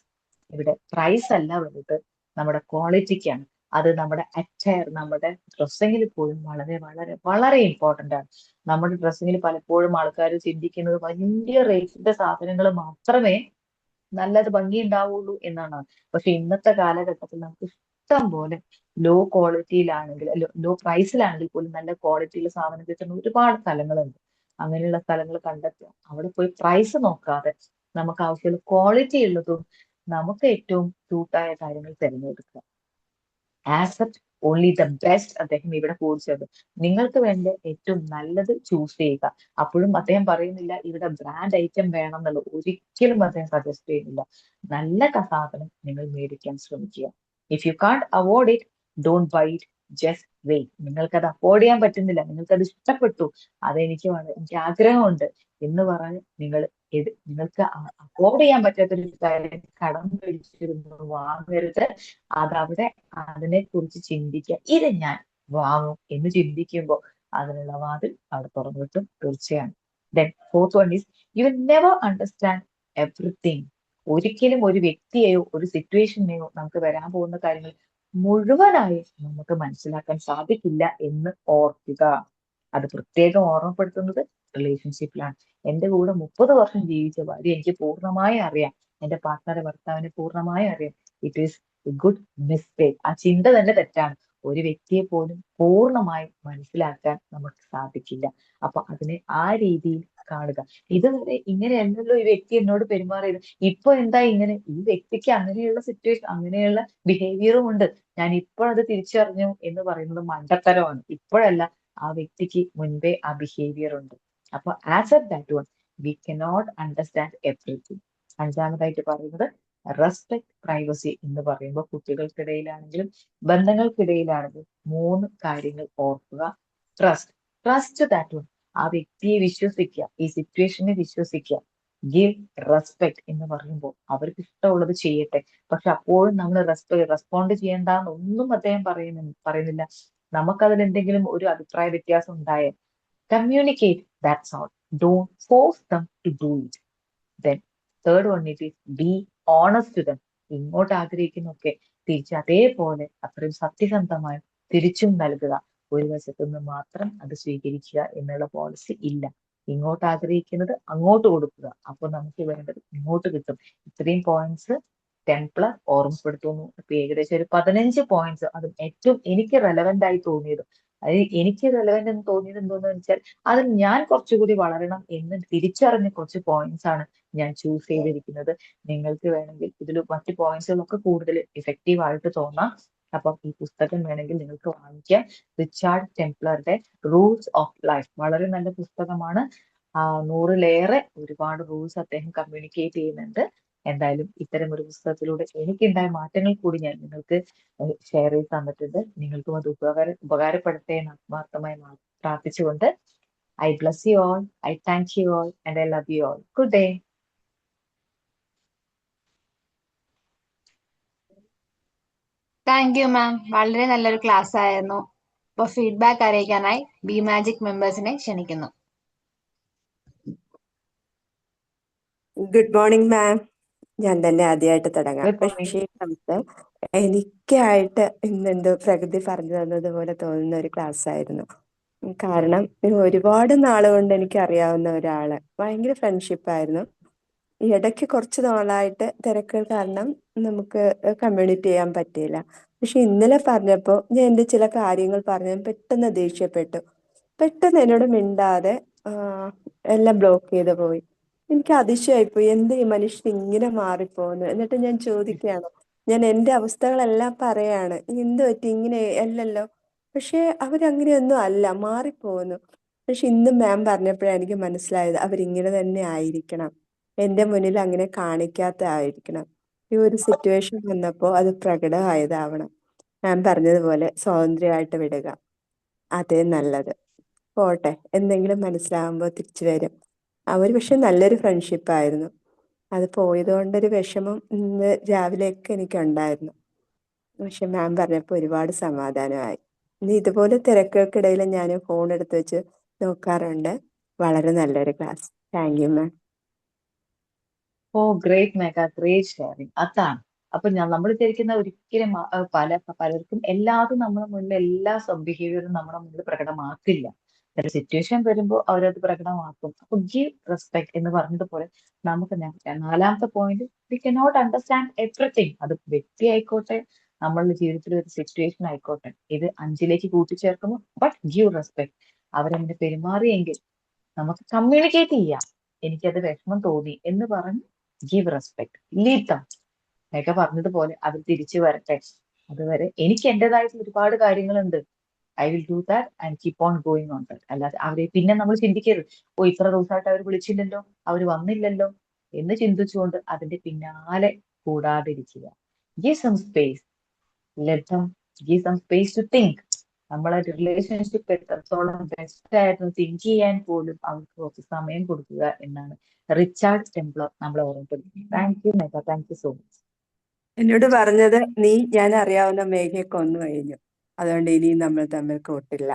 Speaker 1: ഇവിടെ പ്രൈസ് അല്ല വലുത്, നമ്മുടെ ക്വാളിറ്റിക്കാണ്. അത് നമ്മുടെ അറ്റയർ, നമ്മുടെ ഡ്രസ്സിങ്ങിൽ പോലും വളരെ വളരെ വളരെ ഇമ്പോർട്ടന്റ് ആണ്. നമ്മുടെ ഡ്രസ്സിങ്ങിൽ പലപ്പോഴും ആൾക്കാർ ചിന്തിക്കുന്നത് വലിയ റേറ്റിന്റെ സാധനങ്ങൾ മാത്രമേ നല്ലത് ഭംഗി ഉണ്ടാവുള്ളൂ എന്നാണ്. പക്ഷെ ഇന്നത്തെ കാലഘട്ടത്തിൽ നമുക്ക് ഇഷ്ടം പോലെ ലോ ക്വാളിറ്റിയിലാണെങ്കിൽ, ലോ പ്രൈസിലാണെങ്കിൽ പോലും നല്ല ക്വാളിറ്റിയിലെ സാധനം കിട്ടുന്ന ഒരുപാട് സ്ഥലങ്ങളുണ്ട്. അങ്ങനെയുള്ള സ്ഥലങ്ങൾ കണ്ടെത്തുക. അവിടെ പോയി പ്രൈസ് നോക്കാതെ നമുക്ക് ആവശ്യമുള്ള ക്വാളിറ്റി ഉള്ളതും നമുക്ക് ഏറ്റവും സൂട്ടായ കാര്യങ്ങൾ തിരഞ്ഞെടുക്കുക. Accept only the best. അദ്ദേഹം ഇവിടെ കൂടിച്ചത് നിങ്ങൾക്ക് വേണ്ട ഏറ്റവും നല്ലത് ചൂസ് ചെയ്യുക. അപ്പോഴും അദ്ദേഹം പറയുന്നില്ല ഇവിടെ ബ്രാൻഡ് ഐറ്റം വേണം എന്നുള്ളത്, ഒരിക്കലും അദ്ദേഹം സജസ്റ്റ് ചെയ്യുന്നില്ല. നല്ല സാധനം നിങ്ങൾ മേടിക്കാൻ ശ്രമിക്കുക. If you can't avoid it, don't buy it, just wait. നിങ്ങൾക്കത് അഫോർഡ് ചെയ്യാൻ പറ്റുന്നില്ല, നിങ്ങൾക്കത് ഇഷ്ടപ്പെട്ടു, അതെനിക്ക് എനിക്ക് ആഗ്രഹമുണ്ട് എന്ന് പറഞ്ഞ് നിങ്ങൾക്ക് അഫോർഡ് ചെയ്യാൻ പറ്റാത്തൊരു കാര്യം കടം പിടിച്ചിരുന്നു വാങ്ങരുത്. അതവിടെ അതിനെ കുറിച്ച് ചിന്തിക്കുക. ഇത് ഞാൻ വാങ്ങും എന്ന് ചിന്തിക്കുമ്പോൾ അതിനുള്ള വാതിൽ അവിടെ തുറന്നു കിട്ടും തീർച്ചയാണ്. Then fourth one is you will never understand everything. ഒരിക്കലും ഒരു വ്യക്തിയെയോ ഒരു സിറ്റുവേഷനെയോ നമുക്ക് വരാൻ പോകുന്ന കാര്യങ്ങൾ മുഴുവനായി നമുക്ക് മനസ്സിലാക്കാൻ സാധിക്കില്ല എന്ന് ഓർക്കുക. അത് പ്രത്യേകം ഓർമ്മപ്പെടുത്തുന്നത് റിലേഷൻഷിപ്പിലാണ്. എന്റെ കൂടെ 30 വർഷം ജീവിച്ച ഭാര്യ എനിക്ക് പൂർണ്ണമായി അറിയാം, എന്റെ പാർട്ട്ണറെ ഭർത്താവിനെ പൂർണ്ണമായി അറിയാം. It is A good mistake. ആ ചിന്ത തന്നെ തെറ്റാണ്. ഒരു വ്യക്തിയെ പോലും പൂർണ്ണമായി മനസ്സിലാക്കാൻ നമുക്ക് സാധിക്കില്ല. അപ്പൊ അതിനെ ആ രീതിയിൽ കാണുക. ഇതുവരെ ഇങ്ങനെയല്ലല്ലോ ഈ വ്യക്തി എന്നോട് പെരുമാറിയത്, ഇപ്പൊ എന്താ ഇങ്ങനെ? ഈ വ്യക്തിക്ക് അങ്ങനെയുള്ള സിറ്റുവേഷൻ, അങ്ങനെയുള്ള ബിഹേവിയറും ഉണ്ട്, ഞാൻ ഇപ്പോഴത് തിരിച്ചറിഞ്ഞു എന്ന് പറയുന്നത് മണ്ടത്തരമാണ്. ഇപ്പോഴല്ല, ആ വ്യക്തിക്ക് മുൻപേ ആ ബിഹേവിയർ ഉണ്ട്. അപ്പൊ accept that one. We cannot understand everything. അഞ്ചാമതായിട്ട് പറയുന്നത് റെസ്പെക്ട് പ്രൈവസി എന്ന് പറയുമ്പോൾ കുട്ടികൾക്കിടയിലാണെങ്കിലും ബന്ധങ്ങൾക്കിടയിലാണെങ്കിലും 3 കാര്യങ്ങൾ ഓർക്കുക. Trust that one. ആ വ്യക്തിയെ വിശ്വസിക്കുക, ഈ സിറ്റുവേഷനെ വിശ്വസിക്കുക. ഗിവ് റെസ്പെക്ട് എന്ന് പറയുമ്പോൾ അവർക്ക് ഇഷ്ടമുള്ളത് ചെയ്യട്ടെ, പക്ഷെ അപ്പോഴും നമ്മൾ റെസ്പോണ്ട് ചെയ്യേണ്ടെന്നൊന്നും അദ്ദേഹം പറയുന്നില്ല. നമുക്കതിൽ എന്തെങ്കിലും ഒരു അഭിപ്രായ വ്യത്യാസം ഉണ്ടായാൽ communicate, that's all. Don't force them to do it. Then third one it is be honest to them. ഇങ്ങോട്ട് ആഗ്രഹിക്കുന്നൊക്കെ തിരിച്ച് അതേപോലെ അത്രയും സത്യസന്ധമായി തിരിച്ചും നൽകുക. ഒരു വശത്തു നിന്ന് മാത്രം അത് സ്വീകരിക്കുക എന്നുള്ള പോളിസി ഇല്ല. ഇങ്ങോട്ട് ആഗ്രഹിക്കുന്നത് അങ്ങോട്ട് കൊടുക്കുക, അപ്പൊ നമുക്ക് വേണ്ടത് ഇങ്ങോട്ട് കിട്ടും. ഇത്രയും പോയിന്റ്സ് 10+ ഓർമ്മപ്പെടുത്തുന്നു. അപ്പൊ ഏകദേശം ഒരു 15 പോയിന്റ്സ്, അതും ഏറ്റവും എനിക്ക് റെലവെന്റ് ആയി തോന്നിയത്, അത് എനിക്ക് റെലവെന്റ് എന്ന് തോന്നിയത് എന്തോന്ന് വെച്ചാൽ അതിൽ ഞാൻ കുറച്ചുകൂടി വളരണം എന്ന് തിരിച്ചറിഞ്ഞ കുറച്ച് പോയിന്റ്സ് ആണ് ഞാൻ ചൂസ് ചെയ്തിരിക്കുന്നത്. നിങ്ങൾക്ക് വേണമെങ്കിൽ ഇതിൽ മറ്റു പോയിന്റ്സുകളൊക്കെ കൂടുതൽ ഇഫക്റ്റീവ് ആയിട്ട് തോന്നാം. അപ്പം ഈ പുസ്തകം വേണമെങ്കിൽ നിങ്ങൾക്ക് വാങ്ങിക്കാം. റിച്ചാർഡ് ടെംപ്ലറുടെ റൂൾസ് ഓഫ് ലൈഫ്, വളരെ നല്ല പുസ്തകമാണ്. 100-ലേറെ ഒരുപാട് റൂൾസ് അദ്ദേഹം കമ്മ്യൂണിക്കേറ്റ് ചെയ്യുന്നുണ്ട്. എന്തായാലും ഇത്തരം ഒരു പുസ്തകത്തിലൂടെ എനിക്കുണ്ടായ മാറ്റങ്ങൾ കൂടി ഞാൻ നിങ്ങൾക്ക് ഷെയർ ചെയ്ത് തന്നിട്ടുണ്ട്. നിങ്ങൾക്കും അത് ഉപകാരപ്പെടട്ടെ എന്ന് ആത്മാർത്ഥമായി പ്രാർത്ഥിച്ചുകൊണ്ട് I bless you all, I thank you all, and I love you all. Good day.
Speaker 2: Thank you മാം, വളരെ നല്ലൊരു ക്ലാസ് ആയിരുന്നു. അപ്പോൾ ഫീഡ്ബാക്ക് അറിയിക്കാനായി ബി മാജിക് മെമ്പേഴ്സിനെ ക്ഷണിക്കുന്നു.
Speaker 3: Good morning ma'am. ഞാൻ തന്നെ ആദ്യമായിട്ട് തുടങ്ങാം.
Speaker 1: Good morning.
Speaker 3: പക്ഷേ എനിക്കായിട്ട് ഇന്നെന്തോ പ്രകൃതി പറഞ്ഞു തന്നതുപോലെ തോന്നുന്ന ഒരു ക്ലാസ് ആയിരുന്നു. കാരണം ഒരുപാട് നാളുകൊണ്ട് എനിക്ക് അറിയാവുന്ന ഒരാള്, ഭയങ്കര ഫ്രണ്ട്ഷിപ്പായിരുന്നു. ഇടയ്ക്ക് കുറച്ച് നാളായിട്ട് തിരക്കുകൾ കാരണം നമുക്ക് കമ്മ്യൂണിറ്റ് ചെയ്യാൻ പറ്റിയില്ല. പക്ഷെ ഇന്നലെ പറഞ്ഞപ്പോൾ ഞാൻ എൻ്റെ ചില കാര്യങ്ങൾ പറഞ്ഞു പെട്ടെന്ന് ദേഷ്യപ്പെട്ടു. പെട്ടെന്ന് എന്നോട് മിണ്ടാതെ എല്ലാം ബ്ലോക്ക് ചെയ്ത് പോയി. എനിക്ക് അതിശയായിപ്പോയി, എന്ത് ഈ മനുഷ്യൻ ഇങ്ങനെ മാറിപ്പോകുന്നു. എന്നിട്ട് ഞാൻ ചോദിക്കുകയാണ്, ഞാൻ എൻ്റെ അവസ്ഥകളെല്ലാം പറയാണ്, എന്ത് പറ്റി ഇങ്ങനെ അല്ലല്ലോ. പക്ഷെ അവരങ്ങനെയൊന്നും അല്ല, മാറിപ്പോകുന്നു. പക്ഷെ ഇന്ന് മാം പറഞ്ഞപ്പോഴാണ് എനിക്ക് മനസ്സിലായത് അവരിങ്ങനെ തന്നെ ആയിരിക്കണം, എൻ്റെ മുന്നിൽ അങ്ങനെ കാണിക്കാത്തതായിരിക്കണം. ഈ ഒരു സിറ്റുവേഷൻ വന്നപ്പോൾ അത് പ്രകടമായതാവണം. മാം പറഞ്ഞതുപോലെ സ്വാതന്ത്ര്യമായിട്ട് വിടുക, അതേ നല്ലത്. പോട്ടെ, എന്തെങ്കിലും മനസ്സിലാകുമ്പോൾ തിരിച്ചു വരും. അവർ പക്ഷെ നല്ലൊരു ഫ്രണ്ട്ഷിപ്പായിരുന്നു. അത് പോയത് കൊണ്ടൊരു വിഷമം ഇന്ന് രാവിലെയൊക്കെ എനിക്കുണ്ടായിരുന്നു. പക്ഷെ മാം പറഞ്ഞപ്പോൾ ഒരുപാട് സമാധാനമായി. ഇനി ഇതുപോലെ തിരക്കുകൾക്കിടയിൽ ഞാൻ ഫോൺ എടുത്ത് വെച്ച് നോക്കാറുണ്ട്. വളരെ നല്ലൊരു class. Thank you ma'am.
Speaker 1: Oh great Megha, great sharing. അതാണ് അപ്പൊ നമ്മൾ വിചാരിക്കുന്ന ഒരിക്കലും പലർക്കും എല്ലാതും നമ്മുടെ മുന്നിൽ എല്ലാ ബിഹേവിയറും നമ്മുടെ മുന്നിൽ പ്രകടമാക്കില്ല. ചില സിറ്റുവേഷൻ വരുമ്പോൾ അവരത് പ്രകടമാക്കും. അപ്പൊ ഗിവ് റെസ്പെക്ട് എന്ന് പറഞ്ഞതുപോലെ നമുക്ക് നാലാമത്തെ point, V cannot understand everything. അത് വ്യക്തി ആയിക്കോട്ടെ, നമ്മളുടെ ജീവിതത്തിൽ ഒരു സിറ്റുവേഷൻ ആയിക്കോട്ടെ, ഇത് 5ലേക്ക് കൂട്ടിച്ചേർക്കുന്നു. But give respect. അവരങ്ങനെ പെരുമാറിയെങ്കിൽ നമുക്ക് കമ്മ്യൂണിക്കേറ്റ് ചെയ്യാം. എനിക്കത് വിഷമം തോന്നി എന്ന് പറഞ്ഞ് ഗീവ് റെസ്പെക്ട്, ലീഡ് ദം. ഒക്കെ പറഞ്ഞതുപോലെ അത് തിരിച്ചു വരട്ടെ. അതുവരെ എനിക്ക് എന്റേതായിട്ടുള്ള ഒരുപാട് കാര്യങ്ങളുണ്ട്. I will do that and keep on going on that. അല്ലാതെ അവരെ പിന്നെ നമ്മൾ ചിന്തിക്കരുത്, ഓ ഇത്ര ദിവസമായിട്ട് അവർ വിളിച്ചില്ലല്ലോ, അവർ വന്നില്ലല്ലോ എന്ന് ചിന്തിച്ചുകൊണ്ട് അതിന്റെ പിന്നാലെ കൂടാതിരിക്കുക. Give some space, let them give some space to think. നമ്മളെ റിലേഷൻഷിപ്പ് എത്രത്തോളം ബെസ്റ്റ് ആയിരുന്നു തിങ്ക് ചെയ്യാൻ പോലും അവർക്ക് കുറച്ച് സമയം കൊടുക്കുക എന്നാണ് റിച്ചാർഡ് ടെംപ്ലർ നമ്മളെ ഓർമ്മപ്പെടുത്തുന്നത്. Thank you Megha, thank you so much.
Speaker 3: എന്നോട് പറഞ്ഞത്, നീ ഞാൻ അറിയാവുന്ന മേഘയെ കൊന്നു കഴിഞ്ഞു, അതുകൊണ്ട് ഇനിയും നമ്മൾ തമ്മിൽ കൂട്ടില്ല.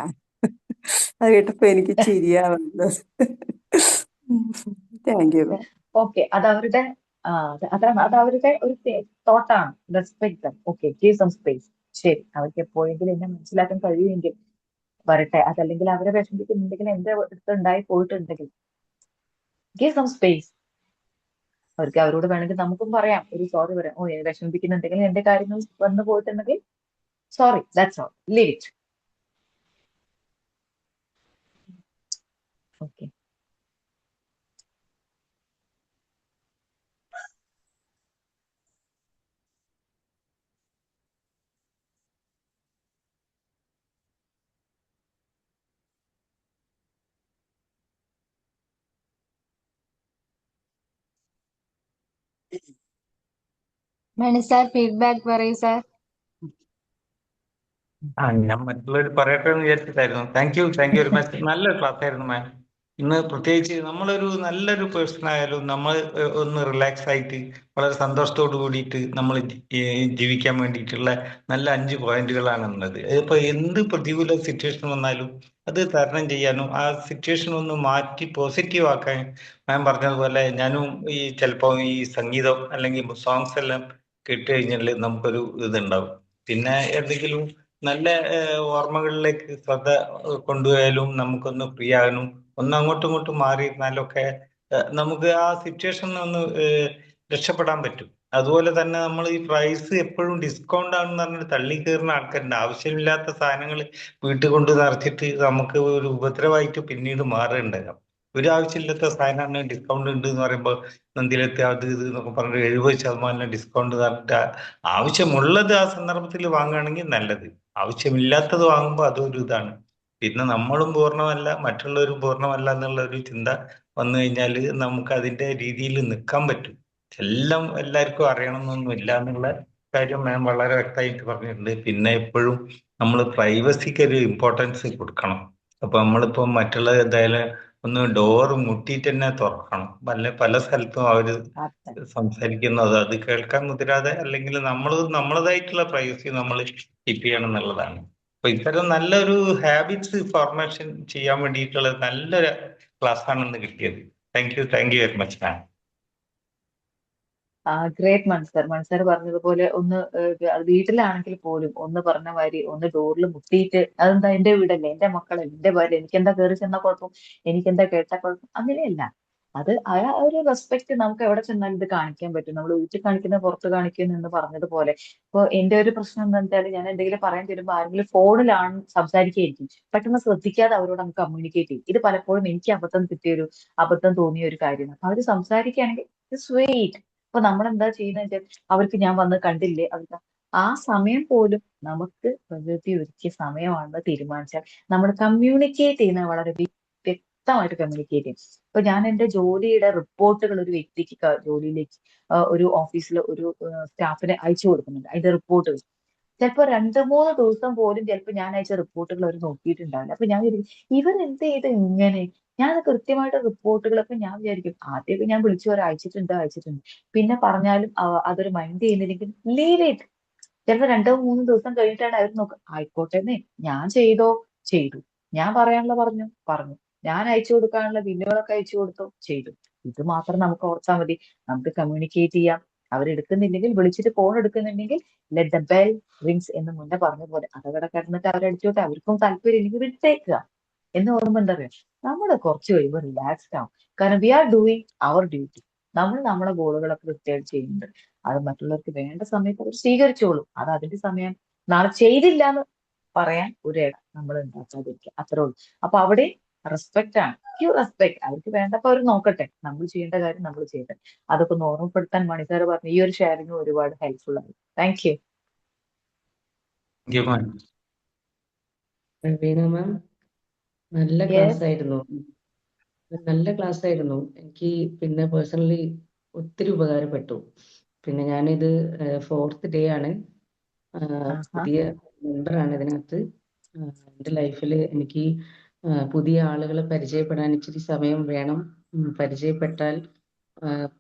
Speaker 3: അത് കേട്ടപ്പോ എനിക്ക് ചിരിയാ വന്നത്. Thank you.
Speaker 1: ഓക്കെ, അത് അവരുടെ അത് അവരുടെ ഒരു തോട്ടാണ്. Respect them. Okay, give some space. ശരി, അവർക്ക് എപ്പോഴെങ്കിലും എന്നെ മനസ്സിലാക്കാൻ കഴിയുമെങ്കിൽ വരട്ടെ. അതല്ലെങ്കിൽ അവരെ വിഷമിക്കുന്നുണ്ടെങ്കിൽ എന്റെ അടുത്ത് ഉണ്ടായി പോയിട്ടുണ്ടെങ്കിൽ ഗീവ് സം സ്പേസ്. അവർക്ക് അവരോട് വേണമെങ്കിൽ നമുക്കും പറയാം, ഒരു സോറി പറയാം. ഓ വിഷമിപ്പിക്കുന്നുണ്ടെങ്കിൽ എന്റെ കാര്യങ്ങൾ വന്നു പോയിട്ടുണ്ടെങ്കിൽ sorry, that's all, leave it. Okay.
Speaker 2: Mani sir feedback പറയൂ സാർ.
Speaker 4: ഞാൻ മറ്റുള്ളവർ പറയട്ടെ എന്ന് വിചാരിച്ചിട്ടായിരുന്നു. Thank you very much. നല്ലൊരു ക്ലാസ് ആയിരുന്നു മാം. ഇന്ന് പ്രത്യേകിച്ച് നമ്മളൊരു നല്ലൊരു പേഴ്സൺ ആയാലും നമ്മൾ ഒന്ന് റിലാക്സ് ആയിട്ട് വളരെ സന്തോഷത്തോട് കൂടിയിട്ട് നമ്മൾ ജീവിക്കാൻ വേണ്ടിയിട്ടുള്ള നല്ല 5 പോയിന്റുകളാണ് ഉള്ളത്. ഇപ്പൊ എന്ത് പ്രതികൂല സിറ്റുവേഷൻ വന്നാലും അത് തരണം ചെയ്യാനും ആ സിറ്റുവേഷൻ ഒന്ന് മാറ്റി പോസിറ്റീവ് ആക്കാൻ മാം പറഞ്ഞതുപോലെ ഞാനും ഈ ചിലപ്പോൾ ഈ സംഗീതം അല്ലെങ്കിൽ സോങ്സ് എല്ലാം കേട്ട് കഴിഞ്ഞാൽ നമുക്കൊരു ഇതുണ്ടാവും. പിന്നെ എന്തെങ്കിലും നല്ല ഓർമ്മകളിലേക്ക് ശ്രദ്ധ കൊണ്ടുപോയാലും നമുക്കൊന്ന് ഫ്രീ ആകാനും ഒന്ന് അങ്ങോട്ടും ഇങ്ങോട്ടും മാറിയിരുന്നാലും ഒക്കെ നമുക്ക് ആ സിറ്റുവേഷനിൽ ഒന്ന് രക്ഷപ്പെടാൻ പറ്റും. അതുപോലെ തന്നെ നമ്മൾ ഈ പ്രൈസ് എപ്പോഴും ഡിസ്കൗണ്ട് ആണെന്ന് പറഞ്ഞിട്ട് തള്ളി കയറുന്ന ആൾക്കാരുണ്ട്. ആവശ്യമില്ലാത്ത സാധനങ്ങൾ വീട്ടിൽ കൊണ്ട് നിറച്ചിട്ട് നമുക്ക് ഒരു ഉപദ്രവമായിട്ട് പിന്നീട് മാറുന്നുണ്ടാകാം. ഒരു ആവശ്യമില്ലാത്ത സാധനമാണ് ഡിസ്കൗണ്ട് ഉണ്ട് എന്ന് പറയുമ്പോൾ നന്ദിലത്തെ അത് ഇത് എന്നൊക്കെ പറഞ്ഞിട്ട് 70% ഡിസ്കൗണ്ട് പറഞ്ഞിട്ട് ആവശ്യമുള്ളത് ആ സന്ദർഭത്തിൽ വാങ്ങുകയാണെങ്കിൽ നല്ലത്. ആവശ്യമില്ലാത്തത് വാങ്ങുമ്പോൾ അതൊരു ഇതാണ്. പിന്നെ നമ്മളും പൂർണ്ണമല്ല മറ്റുള്ളവരും പൂർണ്ണമല്ല എന്നുള്ള ഒരു ചിന്ത വന്നു കഴിഞ്ഞാൽ നമുക്ക് അതിന്റെ രീതിയിൽ നിൽക്കാൻ പറ്റും. എല്ലാം എല്ലാവർക്കും അറിയണം എന്നൊന്നുമില്ല എന്നുള്ള കാര്യം മാം വളരെ വ്യക്തമായിട്ട് പറഞ്ഞിട്ടുണ്ട്. പിന്നെ എപ്പോഴും നമ്മൾ പ്രൈവസിക്ക് ഒരു ഇമ്പോർട്ടൻസ് കൊടുക്കണം. അപ്പൊ നമ്മളിപ്പോ മറ്റുള്ള എന്തായാലും ഒന്ന് ഡോറ് മുട്ടിയിട്ട് തന്നെ തുറക്കണം. പല സ്ഥലത്തും അവര് സംസാരിക്കുന്നത് അത് കേൾക്കാൻ മുതിരാതെ അല്ലെങ്കിൽ നമ്മളതായിട്ടുള്ള പ്രൈവസി നമ്മൾ കീപ്പ് ചെയ്യണം എന്നുള്ളതാണ്. അപ്പൊ ഇത്തരം നല്ലൊരു ഹാബിറ്റ്സ് ഫോർമേഷൻ ചെയ്യാൻ വേണ്ടിയിട്ടുള്ള നല്ലൊരു ക്ലാസ് ആണെന്ന് കിട്ടിയത്. Thank you very much ma'am.
Speaker 1: Great Manzar. Manzar പറഞ്ഞതുപോലെ ഒന്ന് അത് വീട്ടിലാണെങ്കിൽ പോലും ഒന്ന് പറഞ്ഞ മാതിരി ഒന്ന് ഡോറിൽ മുട്ടിയിട്ട്, അതെന്താ എന്റെ വീടല്ലേ, എന്റെ മക്കളല്ലേ, എന്റെ ഭാര്യ, എനിക്കെന്താ കയറി ചെന്ന കുഴപ്പം, എനിക്കെന്താ കേട്ടാ കുഴപ്പം, അങ്ങനെയല്ല. അത് ആ ഒരു റെസ്പെക്ട് നമുക്ക് എവിടെ ചെന്നാലും ഇത് കാണിക്കാൻ പറ്റും. നമ്മൾ വീട്ടിൽ കാണിക്കുന്ന പുറത്ത് കാണിക്കുന്നു എന്ന് പറഞ്ഞതുപോലെ. ഇപ്പൊ എന്റെ ഒരു പ്രശ്നം എന്താ വെച്ചാൽ, ഞാൻ എന്തെങ്കിലും പറയാൻ തരുമ്പോൾ ആരെങ്കിലും ഫോണിലാണ് സംസാരിക്കുകയായിരിക്കും, പെട്ടെന്ന് ശ്രദ്ധിക്കാതെ അവരോട് നമുക്ക് കമ്മ്യൂണിക്കേറ്റ് ചെയ്യും. ഇത് പലപ്പോഴും എനിക്ക് അബദ്ധം തോന്നിയ ഒരു കാര്യമാണ്. അപ്പൊ അവര് സംസാരിക്കുകയാണെങ്കിൽ സ്വീറ്റ്. അപ്പൊ നമ്മൾ എന്താ ചെയ്യുന്നത് വെച്ചാൽ, അവർക്ക് ഞാൻ വന്ന് കണ്ടില്ലേ, അവർക്ക് ആ സമയം പോലും നമുക്ക് പ്രകൃതി ഒരുക്കിയ സമയമാണെന്ന് തീരുമാനിച്ചാൽ നമ്മൾ കമ്മ്യൂണിക്കേറ്റ് ചെയ്യുന്നത് വളരെ വ്യക്തമായിട്ട് കമ്മ്യൂണിക്കേറ്റ് ചെയ്യും. ഇപ്പൊ ഞാൻ എന്റെ ജോലിയുടെ റിപ്പോർട്ടുകൾ ഒരു വ്യക്തിക്ക് ജോലിയിലേക്ക് ഒരു ഓഫീസിൽ ഒരു സ്റ്റാഫിനെ അയച്ചു കൊടുക്കുന്നുണ്ട്. അതിന്റെ റിപ്പോർട്ടുകൾ ചിലപ്പോ 2-3 ദിവസം പോലും ചിലപ്പോൾ ഞാൻ അയച്ച റിപ്പോർട്ടുകൾ അവർ നോക്കിയിട്ടുണ്ടാവില്ല. അപ്പൊ ഞാൻ വിചാരിക്കും, ഇവരെന്ത് ചെയ്ത് ഇങ്ങനെ, ഞാൻ കൃത്യമായിട്ട് റിപ്പോർട്ടുകൾ, അപ്പൊ ഞാൻ വിചാരിക്കും ആദ്യമൊക്കെ ഞാൻ വിളിച്ചു വരെ അയച്ചിട്ടുണ്ട്, പിന്നെ പറഞ്ഞാലും അതൊരു മൈൻഡ് ചെയ്യുന്നില്ലെങ്കിൽ ലീവ് ഇറ്റ്. ചിലപ്പോ 2-3 ദിവസം കഴിഞ്ഞിട്ടാണ് അവർ നോക്കുക, ആയിക്കോട്ടെന്നേ, ഞാൻ ചെയ്തു, ഞാൻ പറയാനുള്ള പറഞ്ഞു, ഞാൻ അയച്ചു കൊടുക്കാനുള്ള ബില്ലുകളൊക്കെ അയച്ചു ചെയ്തു. ഇത് മാത്രം നമുക്ക് ഓർത്താൽ മതി. നമുക്ക് കമ്മ്യൂണിക്കേറ്റ് ചെയ്യാം. അവരെടുക്കുന്നില്ലെങ്കിൽ, വിളിച്ചിട്ട് ഫോൺ എടുക്കുന്നുണ്ടെങ്കിൽ ലെറ്റ് ദ ബെൽ റിങ്സ് എന്ന് മുന്നേ പറഞ്ഞ പോലെ അതവിടെ കിടന്നിട്ട് അവരടിച്ചോട്ടെ, അവർക്കും താല്പര്യം ഇല്ലെങ്കിൽ വിട്ടേക്കുക എന്ന് ഓർമ്മ. എന്താ പറയുക, നമ്മൾ കുറച്ച് കഴിയുമ്പോൾ റിലാക്സ്ഡ് ആവും. കാരണം we are doing our duty. നമ്മൾ നമ്മളെ ഗോളുകളൊക്കെ കൃത്യമായിട്ട് ചെയ്യുന്നുണ്ട്. അത് മറ്റുള്ളവർക്ക് വേണ്ട സമയത്ത് അവർ സ്വീകരിച്ചോളും. അത് അതിന്റെ സമയം. നാളെ ചെയ്തില്ല എന്ന് പറയാൻ ഒരു ഇടം നമ്മൾ ഉണ്ടാക്കാതിരിക്കുക, അത്രേ ഉള്ളൂ. അപ്പൊ അവിടെ റെസ്പെക്ട് ആണ്. റെസ്പെക്ട് അവർക്ക് വേണ്ടപ്പോ അവർ നോക്കട്ടെ, നമ്മൾ ചെയ്യേണ്ട കാര്യം നമ്മൾ ചെയ്യട്ടെ. അതൊക്കെ ഒന്ന് ഓർമ്മപ്പെടുത്താൻ മണിസാർ പറഞ്ഞു. ഈ ഒരു ഷെയറിങ് ഒരുപാട് ഹെൽപ്ഫുൾ ആയി. Thank you.
Speaker 4: Thank you ma'am.
Speaker 5: Praveena ma'am, നല്ല ക്ലാസ് ആയിരുന്നു. നല്ല ക്ലാസ് ആയിരുന്നു. എനിക്ക് പിന്നെ പേഴ്സണലി ഒത്തിരി ഉപകാരപ്പെട്ടു. പിന്നെ ഞാനിത് 4th ഡേ ആണ്, പുതിയ മെമ്പറാണ് ഇതിനകത്ത്. എൻ്റെ ലൈഫിൽ എനിക്ക് പുതിയ ആളുകളെ പരിചയപ്പെടാൻ ഇച്ചിരി സമയം വേണം. പരിചയപ്പെട്ടാൽ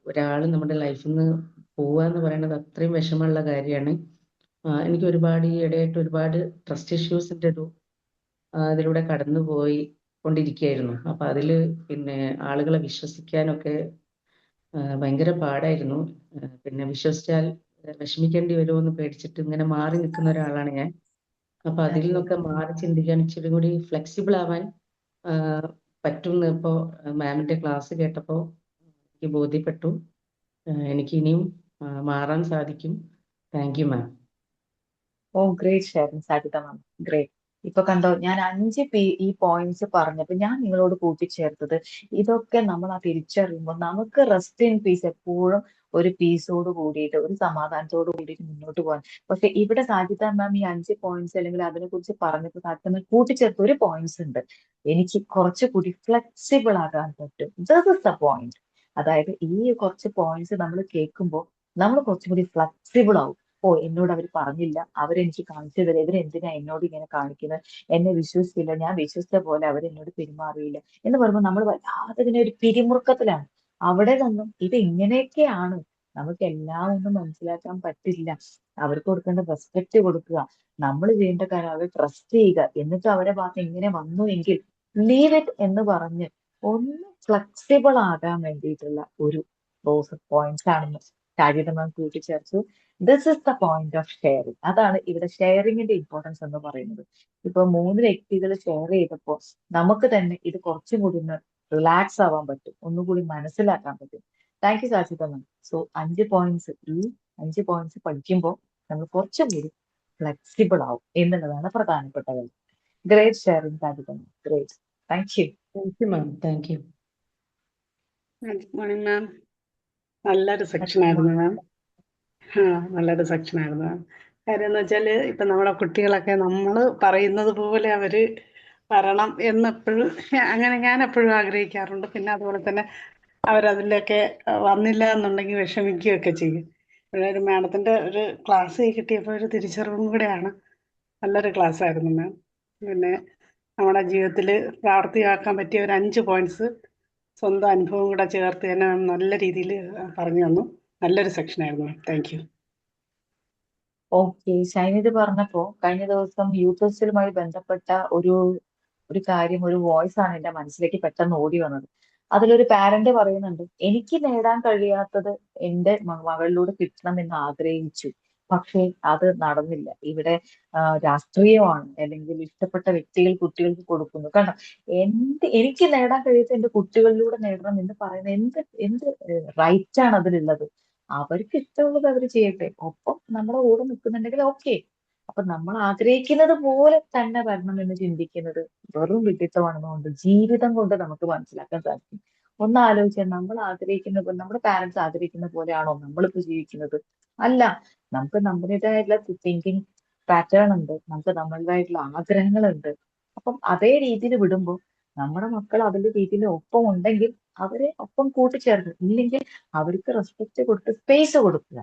Speaker 5: ഒരാൾ നമ്മുടെ ലൈഫിൽ നിന്ന് പോവുക എന്ന് പറയുന്നത് അത്രയും വിഷമമുള്ള കാര്യമാണ്. എനിക്ക് ഒരുപാട് ഈ ഇടയായിട്ട് ഒരുപാട് ട്രസ്റ്റ് ഇഷ്യൂസിൻ്റെ ഒരു അതിലൂടെ കടന്നുപോയി കൊണ്ടിരിക്കുകയായിരുന്നു. അപ്പം അതിൽ പിന്നെ ആളുകളെ വിശ്വസിക്കാനൊക്കെ ഭയങ്കര പാടായിരുന്നു. പിന്നെ വിശ്വസിച്ചാൽ വിഷമിക്കേണ്ടി വരുമോ എന്ന് പേടിച്ചിട്ട് ഇങ്ങനെ മാറി നിൽക്കുന്ന ഒരാളാണ് ഞാൻ. അപ്പം അതിൽ നിന്നൊക്കെ മാറി ചിന്തിക്കാൻ ഇച്ചിരി കൂടി ഫ്ലെക്സിബിൾ ആവാൻ പറ്റുമെന്ന് ഇപ്പോൾ മാമിൻ്റെ ക്ലാസ് കേട്ടപ്പോൾ എനിക്ക് ബോധ്യപ്പെട്ടു. എനിക്ക് ഇനിയും മാറാൻ സാധിക്കും. Thank you ma'am.
Speaker 1: Oh great sharing Sajitha ma'am, great. ഇപ്പൊ കണ്ടോ, ഞാൻ 5 ഈ പോയിന്റ്സ് പറഞ്ഞപ്പോ ഞാൻ നിങ്ങളോട് കൂട്ടിച്ചേർത്തത് ഇതൊക്കെ നമ്മൾ ആ തിരിച്ചറിയുമ്പോൾ നമുക്ക് റെസ്റ്റ് ഇൻ പീസ്, എപ്പോഴും ഒരു പീസോട് കൂടിയിട്ട് ഒരു സമാധാനത്തോട് കൂടിയിട്ട് മുന്നോട്ട് പോകാൻ. പക്ഷെ ഇവിടെ സാജിത മാം ഈ 5 പോയിന്റ്സ് അല്ലെങ്കിൽ അതിനെ കുറിച്ച് പറഞ്ഞപ്പോൾ സാജിത മാം കൂട്ടിച്ചേർത്ത ഒരു പോയിന്റ്സ് ഉണ്ട്. എനിക്ക് കുറച്ചുകൂടി ഫ്ലെക്സിബിൾ ആകാൻ പറ്റും. This is the point. അതായത് ഈ കുറച്ച് പോയിന്റ്സ് നമ്മൾ കേൾക്കുമ്പോൾ നമ്മൾ കുറച്ചുകൂടി ഫ്ലെക്സിബിൾ ആവും. ഓ, എന്നോട് അവർ പറഞ്ഞില്ല, അവരെനിക്ക് കാണിച്ചു തരാം, ഇവരെന്തിനാ എന്നോട് ഇങ്ങനെ കാണിക്കുന്നത്, എന്നെ വിശ്വസിച്ചില്ല, ഞാൻ വിശ്വസിച്ച പോലെ അവരെന്നോട് പെരുമാറിയില്ല എന്ന് പറയുമ്പോൾ നമ്മൾ വല്ലാതെ ഇതിനെ ഒരു പിരിമുറുക്കത്തിലാണ്. അവിടെ നിന്നും ഇത് ഇങ്ങനെയൊക്കെയാണ്, നമുക്ക് എല്ലാം ഒന്നും മനസ്സിലാക്കാൻ പറ്റില്ല, അവർക്ക് കൊടുക്കേണ്ട റെസ്പെക്ട് കൊടുക്കുക, നമ്മൾ ചെയ്യേണ്ട കാര്യം അവരെ ട്രസ്റ്റ് ചെയ്യുക, എന്നിട്ട് അവരെ ഭാഗത്ത് ഇങ്ങനെ വന്നു എങ്കിൽ ലീവ് ഇറ്റ് എന്ന് പറഞ്ഞ് ഒന്ന് ഫ്ലെക്സിബിൾ ആകാൻ വേണ്ടിയിട്ടുള്ള ഒരു പോയിന്റ്സ് ആണെന്ന് സാജിത മാം കൂട്ടിച്ചേർത്തു. This is the point of sharing. അതാണ് ഇവിടെ ഷെയറിങ്ങിന്റെ ഇമ്പോർട്ടൻസ് എന്ന് പറയുന്നത്. ഇപ്പൊ 3 വ്യക്തികൾ ഷെയർ ചെയ്തപ്പോൾ നമുക്ക് തന്നെ ഇത് കുറച്ചും കൂടി ഒന്ന് റിലാക്സ് ആവാൻ പറ്റും, ഒന്നുകൂടി മനസ്സിലാക്കാൻ പറ്റും. Thank you Sajitha ma'am. So 5 points, ഈ 5 പോയിന്റ്സ് പഠിക്കുമ്പോൾ നമ്മൾ കുറച്ചും കൂടി ഫ്ലെക്സിബിൾ ആവും എന്നുള്ളതാണ് പ്രധാനപ്പെട്ട കാര്യം. Great sharing Sajitha ma'am, great. Thank you.
Speaker 5: Thank you ma'am. Thank U.
Speaker 6: Good morning ma'am. നല്ലൊരു സെക്ഷൻ ആയിരുന്നു മാം. നല്ലൊരു സെക്ഷൻ ആയിരുന്നു മാം. കാര്യം എന്ന് വെച്ചാൽ ഇപ്പം നമ്മുടെ കുട്ടികളൊക്കെ നമ്മൾ പറയുന്നത് പോലെ അവർ വരണം എന്നെപ്പോഴും അങ്ങനെ ഞാൻ എപ്പോഴും ആഗ്രഹിക്കാറുണ്ട്. പിന്നെ അതുപോലെ തന്നെ അവരതിലൊക്കെ വന്നില്ല എന്നുണ്ടെങ്കിൽ വിഷമിക്കുകയൊക്കെ ചെയ്യും. ഒരു മാഡത്തിൻ്റെ ഒരു ക്ലാസ് കിട്ടിയപ്പോൾ ഒരു തിരിച്ചറിവും കൂടെയാണ്. നല്ലൊരു ക്ലാസ് ആയിരുന്നു മാം. പിന്നെ നമ്മുടെ ജീവിതത്തിൽ പ്രാവർത്തികമാക്കാൻ പറ്റിയ ഒരു 5 പോയിന്റ്സ് സ്വന്തം അനുഭവം കൂടെ ചേർത്ത് തന്നെ നല്ല രീതിയിൽ പറഞ്ഞു തന്നു. നല്ലൊരു സെക്ഷൻ ആയിരുന്നു ma'am. Thank you.
Speaker 1: Okay, Shainith പറഞ്ഞപ്പോ കഴിഞ്ഞ ദിവസം യൂത്ത് ഫെസ്റ്റിലുമായി ബന്ധപ്പെട്ട ഒരു കാര്യം, ഒരു വോയിസ് ആണ് എന്റെ മനസ്സിലേക്ക് പെട്ടെന്ന് ഓടി വന്നത്. അതിലൊരു പാരന്റ് പറയുന്നുണ്ട്, എനിക്ക് നേടാൻ കഴിയാത്തത് എന്റെ മകളിലൂടെ കിട്ടണം എന്ന് ആഗ്രഹിച്ചു, പക്ഷേ അത് നടന്നില്ല. ഇവിടെ രാഷ്ട്രീയമാണ്, അല്ലെങ്കിൽ ഇഷ്ടപ്പെട്ട വ്യക്തികൾ കുട്ടികൾക്ക് കൊടുക്കുന്നു. കാരണം എനിക്ക് നേടാൻ കഴിയാത്ത എന്റെ കുട്ടികളിലൂടെ നേടണം എന്ന് പറയുന്ന എന്ത് റൈറ്റ് ആണ് അതിലുള്ളത്? അവർക്ക് ഇഷ്ടമുള്ളത് അവർ ചെയ്യട്ടെ, ഒപ്പം നമ്മുടെ കൂടെ നിൽക്കുന്നുണ്ടെങ്കിൽ ഓക്കെ. അപ്പൊ നമ്മൾ ആഗ്രഹിക്കുന്നത് പോലെ തന്നെ വരണം എന്ന് ചിന്തിക്കുന്നത് വെറും വിഡിത്തമാണെന്നുകൊണ്ട് ജീവിതം കൊണ്ട് നമുക്ക് മനസ്സിലാക്കാൻ സാധിക്കും. ഒന്ന് ആലോചിച്ചാൽ, നമ്മൾ ആഗ്രഹിക്കുന്ന പോലെ, നമ്മുടെ പാരന്റ്സ് ആഗ്രഹിക്കുന്ന പോലെയാണോ നമ്മളിപ്പോ ജീവിക്കുന്നത്? അല്ല. നമുക്ക് നമ്മുടേതായിട്ടുള്ള തിങ്കിങ് പാറ്റേൺ ഉണ്ട്, നമുക്ക് നമ്മളുടേതായിട്ടുള്ള ആഗ്രഹങ്ങളുണ്ട്. അപ്പം അതേ രീതിയിൽ വിടുമ്പോൾ നമ്മുടെ മക്കൾ അതിന്റെ രീതിയിൽ ഒപ്പം ഉണ്ടെങ്കിൽ അവരെ ഒപ്പം കൂട്ടിച്ചേർന്ന്, ഇല്ലെങ്കിൽ അവർക്ക് റെസ്പെക്ട് കൊടുത്ത് സ്പേസ് കൊടുക്കുക,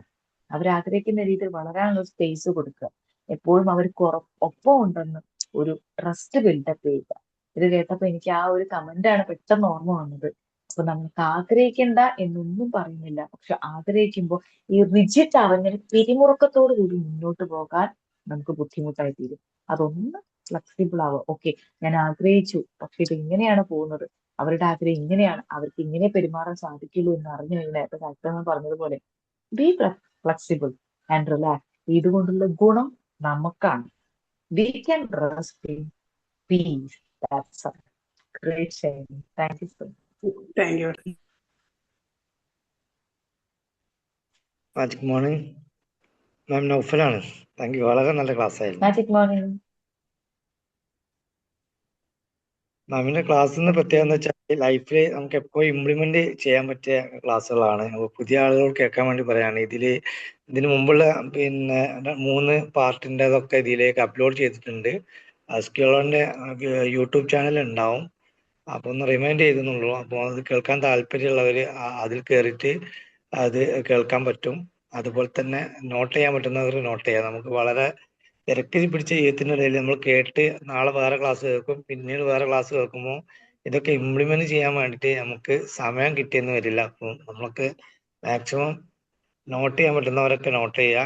Speaker 1: അവരാഗ്രഹിക്കുന്ന രീതിയിൽ വളരാനുള്ള സ്പേസ് കൊടുക്കുക, എപ്പോഴും അവർക്ക് ഒപ്പം ഉണ്ടെന്ന് ഒരു ട്രസ്റ്റ് ബിൽഡപ്പ് ചെയ്യുക. ഇത് കേട്ടപ്പോ എനിക്ക് ആ ഒരു കമന്റാണ് പെട്ടെന്ന് ഓർമ്മ വന്നത്. അപ്പൊ നമുക്ക് ആഗ്രഹിക്കണ്ട എന്നൊന്നും പറയുന്നില്ല, പക്ഷെ ആഗ്രഹിക്കുമ്പോൾ ഈ റിജിറ്റ് അവങ്ങനെ പിരിമുറുക്കത്തോടു കൂടി മുന്നോട്ട് പോകാൻ നമുക്ക് ബുദ്ധിമുട്ടായി തീരും. അതൊന്ന് ഫ്ലെക്സിബിൾ ആവുക. ഓക്കെ, ഞാൻ ആഗ്രഹിച്ചു, പക്ഷെ ഇത് ഇങ്ങനെയാണ് പോകുന്നത്, അവരുടെ ആഗ്രഹം ഇങ്ങനെയാണ്, അവർക്ക് ഇങ്ങനെ പെരുമാറാൻ സാധിക്കുള്ളൂ എന്ന് അറിഞ്ഞു കഴിഞ്ഞാൽ, ഇപ്പൊ ഡോക്ടർ പറഞ്ഞതുപോലെ ബി ഫ്ലെക്സിബിൾ ആൻഡ് റിലാക്സ്. ഇതുകൊണ്ടുള്ള ഗുണം നമുക്കാണ്. We can rest in peace. That's all. Great sharing. Thank you so much.
Speaker 6: Thank you.
Speaker 7: Magic morning ma'am, നൗഫലാണ്. Thank you. വളരെ നല്ല ക്ലാസ് ആയിരുന്നു.
Speaker 1: Magic morning.
Speaker 7: മാമിന്റെ ക്ലാസ്സിന് പ്രത്യേകത എന്ന് വെച്ചാൽ ലൈഫിൽ നമുക്ക് എപ്പോഴും ഇംപ്ലിമെന്റ് ചെയ്യാൻ പറ്റിയ ക്ലാസ്സുകളാണ്. അപ്പോൾ പുതിയ ആളുകൾ കേൾക്കാൻ വേണ്ടി പറയാണ്. ഇതിന് മുമ്പുള്ള പിന്നെ 3 പാർട്ടിൻ്റെതൊക്കെ ഇതിലേക്ക് അപ്ലോഡ് ചെയ്തിട്ടുണ്ട്. സ്കിളോന്റെ യൂട്യൂബ് ചാനൽ ഉണ്ടാവും. അപ്പൊ ഒന്ന് റിമൈൻഡ് ചെയ്തെന്നുള്ളൂ. അപ്പോൾ അത് കേൾക്കാൻ താല്പര്യമുള്ളവര് അതിൽ കയറിയിട്ട് അത് കേൾക്കാൻ പറ്റും. അതുപോലെ തന്നെ നോട്ട് ചെയ്യാൻ പറ്റുന്നവർ നോട്ട് ചെയ്യാം. നമുക്ക് വളരെ തിരക്കി പിടിച്ച ജീവിതത്തിനിടയിൽ നമ്മൾ കേട്ട് നാളെ വേറെ ക്ലാസ് കേൾക്കും, പിന്നീട് വേറെ ക്ലാസ് കേൾക്കുമ്പോൾ ഇതൊക്കെ ഇംപ്ലിമെന്റ് ചെയ്യാൻ വേണ്ടിയിട്ട് നമുക്ക് സമയം കിട്ടിയെന്ന് വരില്ല. അപ്പം നമുക്ക് മാക്സിമം നോട്ട് ചെയ്യാൻ പറ്റുന്നവരൊക്കെ നോട്ട് ചെയ്യുക,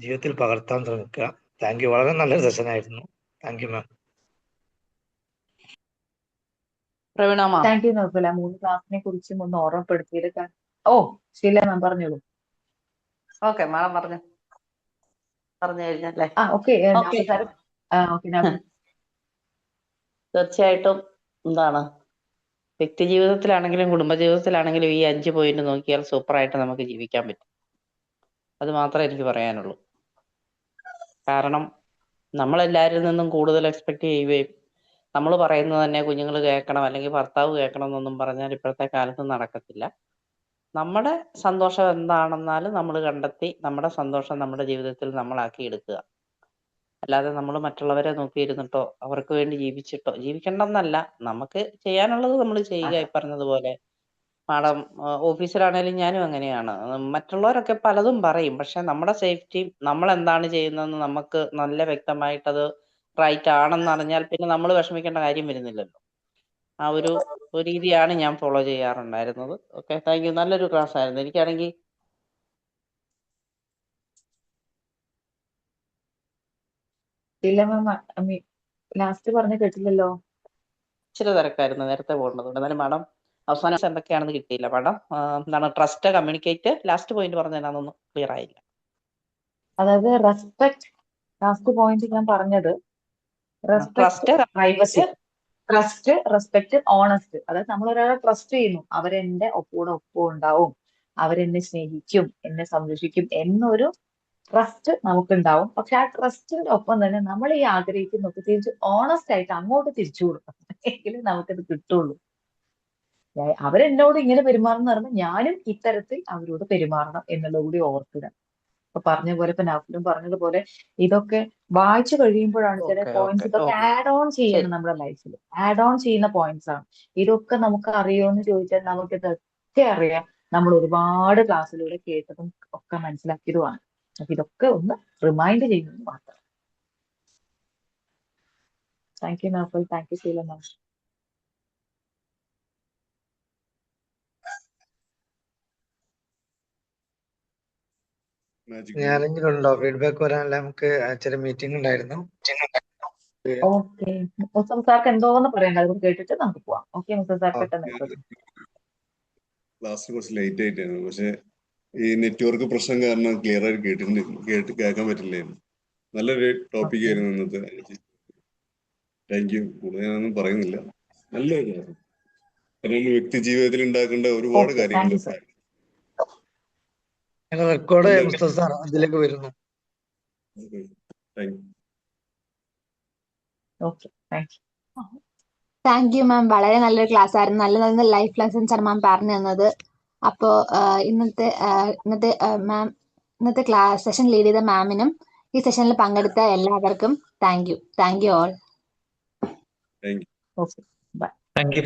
Speaker 7: ജീവിതത്തിൽ പകർത്താൻ ശ്രമിക്കുക. Thank you. വളരെ നല്ലൊരു സെഷൻ ആയിരുന്നു. Thank you ma'am.
Speaker 8: Praveena ma'am.
Speaker 1: Thank you Noufal. 3 ക്ലാസ്സിനെ കുറിച്ചും ഒന്ന് ഓർമ്മപ്പെടുത്തിയത്. ഓ ശീല മാം പറഞ്ഞോളൂ.
Speaker 8: ഓക്കെ മാഡം പറഞ്ഞു കഴിഞ്ഞല്ലേ?
Speaker 1: Okay
Speaker 8: okay. തീർച്ചയായിട്ടും എന്താണ് വ്യക്തി ജീവിതത്തിലാണെങ്കിലും കുടുംബജീവിതത്തിലാണെങ്കിലും ഈ 5 പോയിന്റ് നോക്കിയാൽ സൂപ്പറായിട്ട് നമുക്ക് ജീവിക്കാൻ പറ്റും. അത് മാത്രമേ എനിക്ക് പറയാനുള്ളൂ. കാരണം നമ്മളെല്ലാവരിൽ നിന്നും കൂടുതൽ എക്സ്പെക്ട് ചെയ്യുകയും നമ്മൾ പറയുന്നത് തന്നെ കുഞ്ഞുങ്ങൾ കേൾക്കണം അല്ലെങ്കിൽ ഭർത്താവ് കേൾക്കണം എന്നൊന്നും പറഞ്ഞാൽ ഇപ്പോഴത്തെ കാലത്ത് നടക്കത്തില്ല. നമ്മുടെ സന്തോഷം എന്താണെന്നാലും നമ്മൾ കണ്ടെത്തി നമ്മുടെ സന്തോഷം നമ്മുടെ ജീവിതത്തിൽ നമ്മളാക്കി എടുക്കുക. അല്ലാതെ നമ്മൾ മറ്റുള്ളവരെ നോക്കിയിരുന്നിട്ടോ അവർക്ക് വേണ്ടി ജീവിച്ചിട്ടോ ജീവിക്കണ്ടെന്നല്ല, നമുക്ക് ചെയ്യാനുള്ളത് നമ്മൾ ചെയ്യുക. ഈ പറഞ്ഞതുപോലെ മാഡം ഓഫീസിലാണേലും ഞാനും അങ്ങനെയാണ്. മറ്റുള്ളവരൊക്കെ പലതും പറയും, പക്ഷെ നമ്മുടെ സേഫ്റ്റി നമ്മൾ എന്താണ് ചെയ്യുന്നതെന്ന് നമുക്ക് നല്ല വ്യക്തമായിട്ടത് റൈറ്റ് ആണെന്ന് അറിഞ്ഞാൽ പിന്നെ നമ്മൾ വിഷമിക്കേണ്ട കാര്യം വരുന്നില്ലല്ലോ. ആ ഒരു രീതിയാണ് ഞാൻ ഫോളോ ചെയ്യാറുണ്ടായിരുന്നത്. Okay, thank you. നല്ലൊരു ക്ലാസ് ആയിരുന്നു. എനിക്കാണെങ്കിൽ
Speaker 1: ശീല മാം ലാസ്റ്റ് പറഞ്ഞ കേട്ടില്ലല്ലോ.
Speaker 8: ഇച്ചിരി തിരക്കായിരുന്നു, നേരത്തെ പോകേണ്ടതുണ്ട്. എന്നാലും മാഡം അവസാനം എന്തൊക്കെയാണെന്ന് കിട്ടിയില്ല. മാഡം എന്താണ് ട്രസ്റ്റ്, കമ്മ്യൂണിക്കേറ്റ്, ലാസ്റ്റ് പോയിന്റ് പറഞ്ഞതിനൊന്നും ക്ലിയർ ആയില്ല.
Speaker 1: അതായത് റെസ്പെക്ട്, ലാസ്റ്റ് പോയിന്റ് ഞാൻ പറഞ്ഞത് respect,
Speaker 8: trust,
Speaker 1: privacy, trust, respect, honest. അതായത് നമ്മൾ ഒരാളെ ട്രസ്റ്റ് ചെയ്യുന്നു, അവരെന്റെ ഒപ്പം ഉണ്ടാവും, അവരെന്നെ സ്നേഹിക്കും, എന്നെ സംരക്ഷിക്കും എന്നൊരു ട്രസ്റ്റ് നമുക്കുണ്ടാവും. പക്ഷെ ആ ട്രസ്റ്റിന്റെ ഒപ്പം തന്നെ നമ്മൾ ഈ ആഗ്രഹിക്കുന്നൊക്കെ തിരിച്ച് ഓണസ്റ്റ് ആയിട്ട് അങ്ങോട്ട് തിരിച്ചു കൊടുക്കണം, എങ്കിലും നമുക്കത് കിട്ടുള്ളൂ. അവരെന്നോട് ഇങ്ങനെ പെരുമാറുന്ന പറയുമ്പോൾ ഞാനും ഇത്തരത്തിൽ അവരോട് പെരുമാറണം എന്നുള്ളത് കൂടി ഓർക്കുക. ഇപ്പൊ പറഞ്ഞ പോലെ, ഇപ്പൊ നൗഫലും പറഞ്ഞതുപോലെ ഇതൊക്കെ വായിച്ചു കഴിയുമ്പോഴാണ് ചില പോയിന്റ്സ് ഇതൊക്കെ ആഡ് ഓൺ ചെയ്യണം നമ്മുടെ ലൈഫിൽ. ആഡ് ഓൺ ചെയ്യുന്ന പോയിന്റ്സ് ആണ് ഇതൊക്കെ. നമുക്ക് അറിയുമെന്ന് ചോദിച്ചാൽ നമുക്ക് ഇതൊക്കെ അറിയാം. നമ്മൾ ഒരുപാട് ക്ലാസ്സിലൂടെ കേട്ടതും ഒക്കെ മനസ്സിലാക്കിയതുമാണ്. അപ്പൊ ഇതൊക്കെ ഒന്ന് റിമൈൻഡ് ചെയ്യുന്നത് മാത്രം. Thank you Noufal. Thank you Sheela ma'am.
Speaker 7: ഞാനെങ്കിലും ഉണ്ടോ ഫീഡ്ബാക്ക് വരാനല്ല, നമുക്ക് ചെറിയ മീറ്റിംഗ് ഉണ്ടായിരുന്നു.
Speaker 1: ഓക്കെ, മുസ്തഫ സാർക്ക് എന്തോന്ന് പറയണ്ട, അത് കേട്ടിട്ട് നമുക്ക് പോവാം. ഓക്കെ മുസ്തഫ സാർ, പെട്ടെന്ന്.
Speaker 9: ക്ലാസ് കുറച്ച് ലേറ്റ് ആയിട്ടായിരുന്നു, പക്ഷെ ഈ നെറ്റ്വർക്ക് പ്രശ്നം കാരണം ക്ലിയർ ആയിട്ട് കേൾക്കാൻ പറ്റില്ലായിരുന്നു. നല്ലൊരു ടോപ്പിക് ആയിരുന്നു ഇന്നത്തെ. Thank you. കൂടുതൽ ഞാനൊന്നും പറയുന്നില്ല. നല്ലൊരു കാരണം നമ്മൾ വ്യക്തി ജീവിതത്തിൽ ഉണ്ടാക്കേണ്ട ഒരുപാട് കാര്യങ്ങളുണ്ട്.
Speaker 7: റെക്കോർഡ് മുസ്തഫ സാർ അതിലേക്ക് വരുന്നു.
Speaker 2: താങ്ക് യു മാം. വളരെ നല്ലൊരു ക്ലാസ് ആയിരുന്നു. നല്ല നല്ല ലൈഫ് ലെസൺസ് ആണ് മാം പറഞ്ഞു തന്നത്. അപ്പോ ഇന്നത്തെ ക്ലാസ് സെഷൻ ലീഡ് ചെയ്ത മാമിനും ഈ സെഷനിൽ പങ്കെടുത്ത എല്ലാവർക്കും thank you. Thank you all.
Speaker 4: Thank you.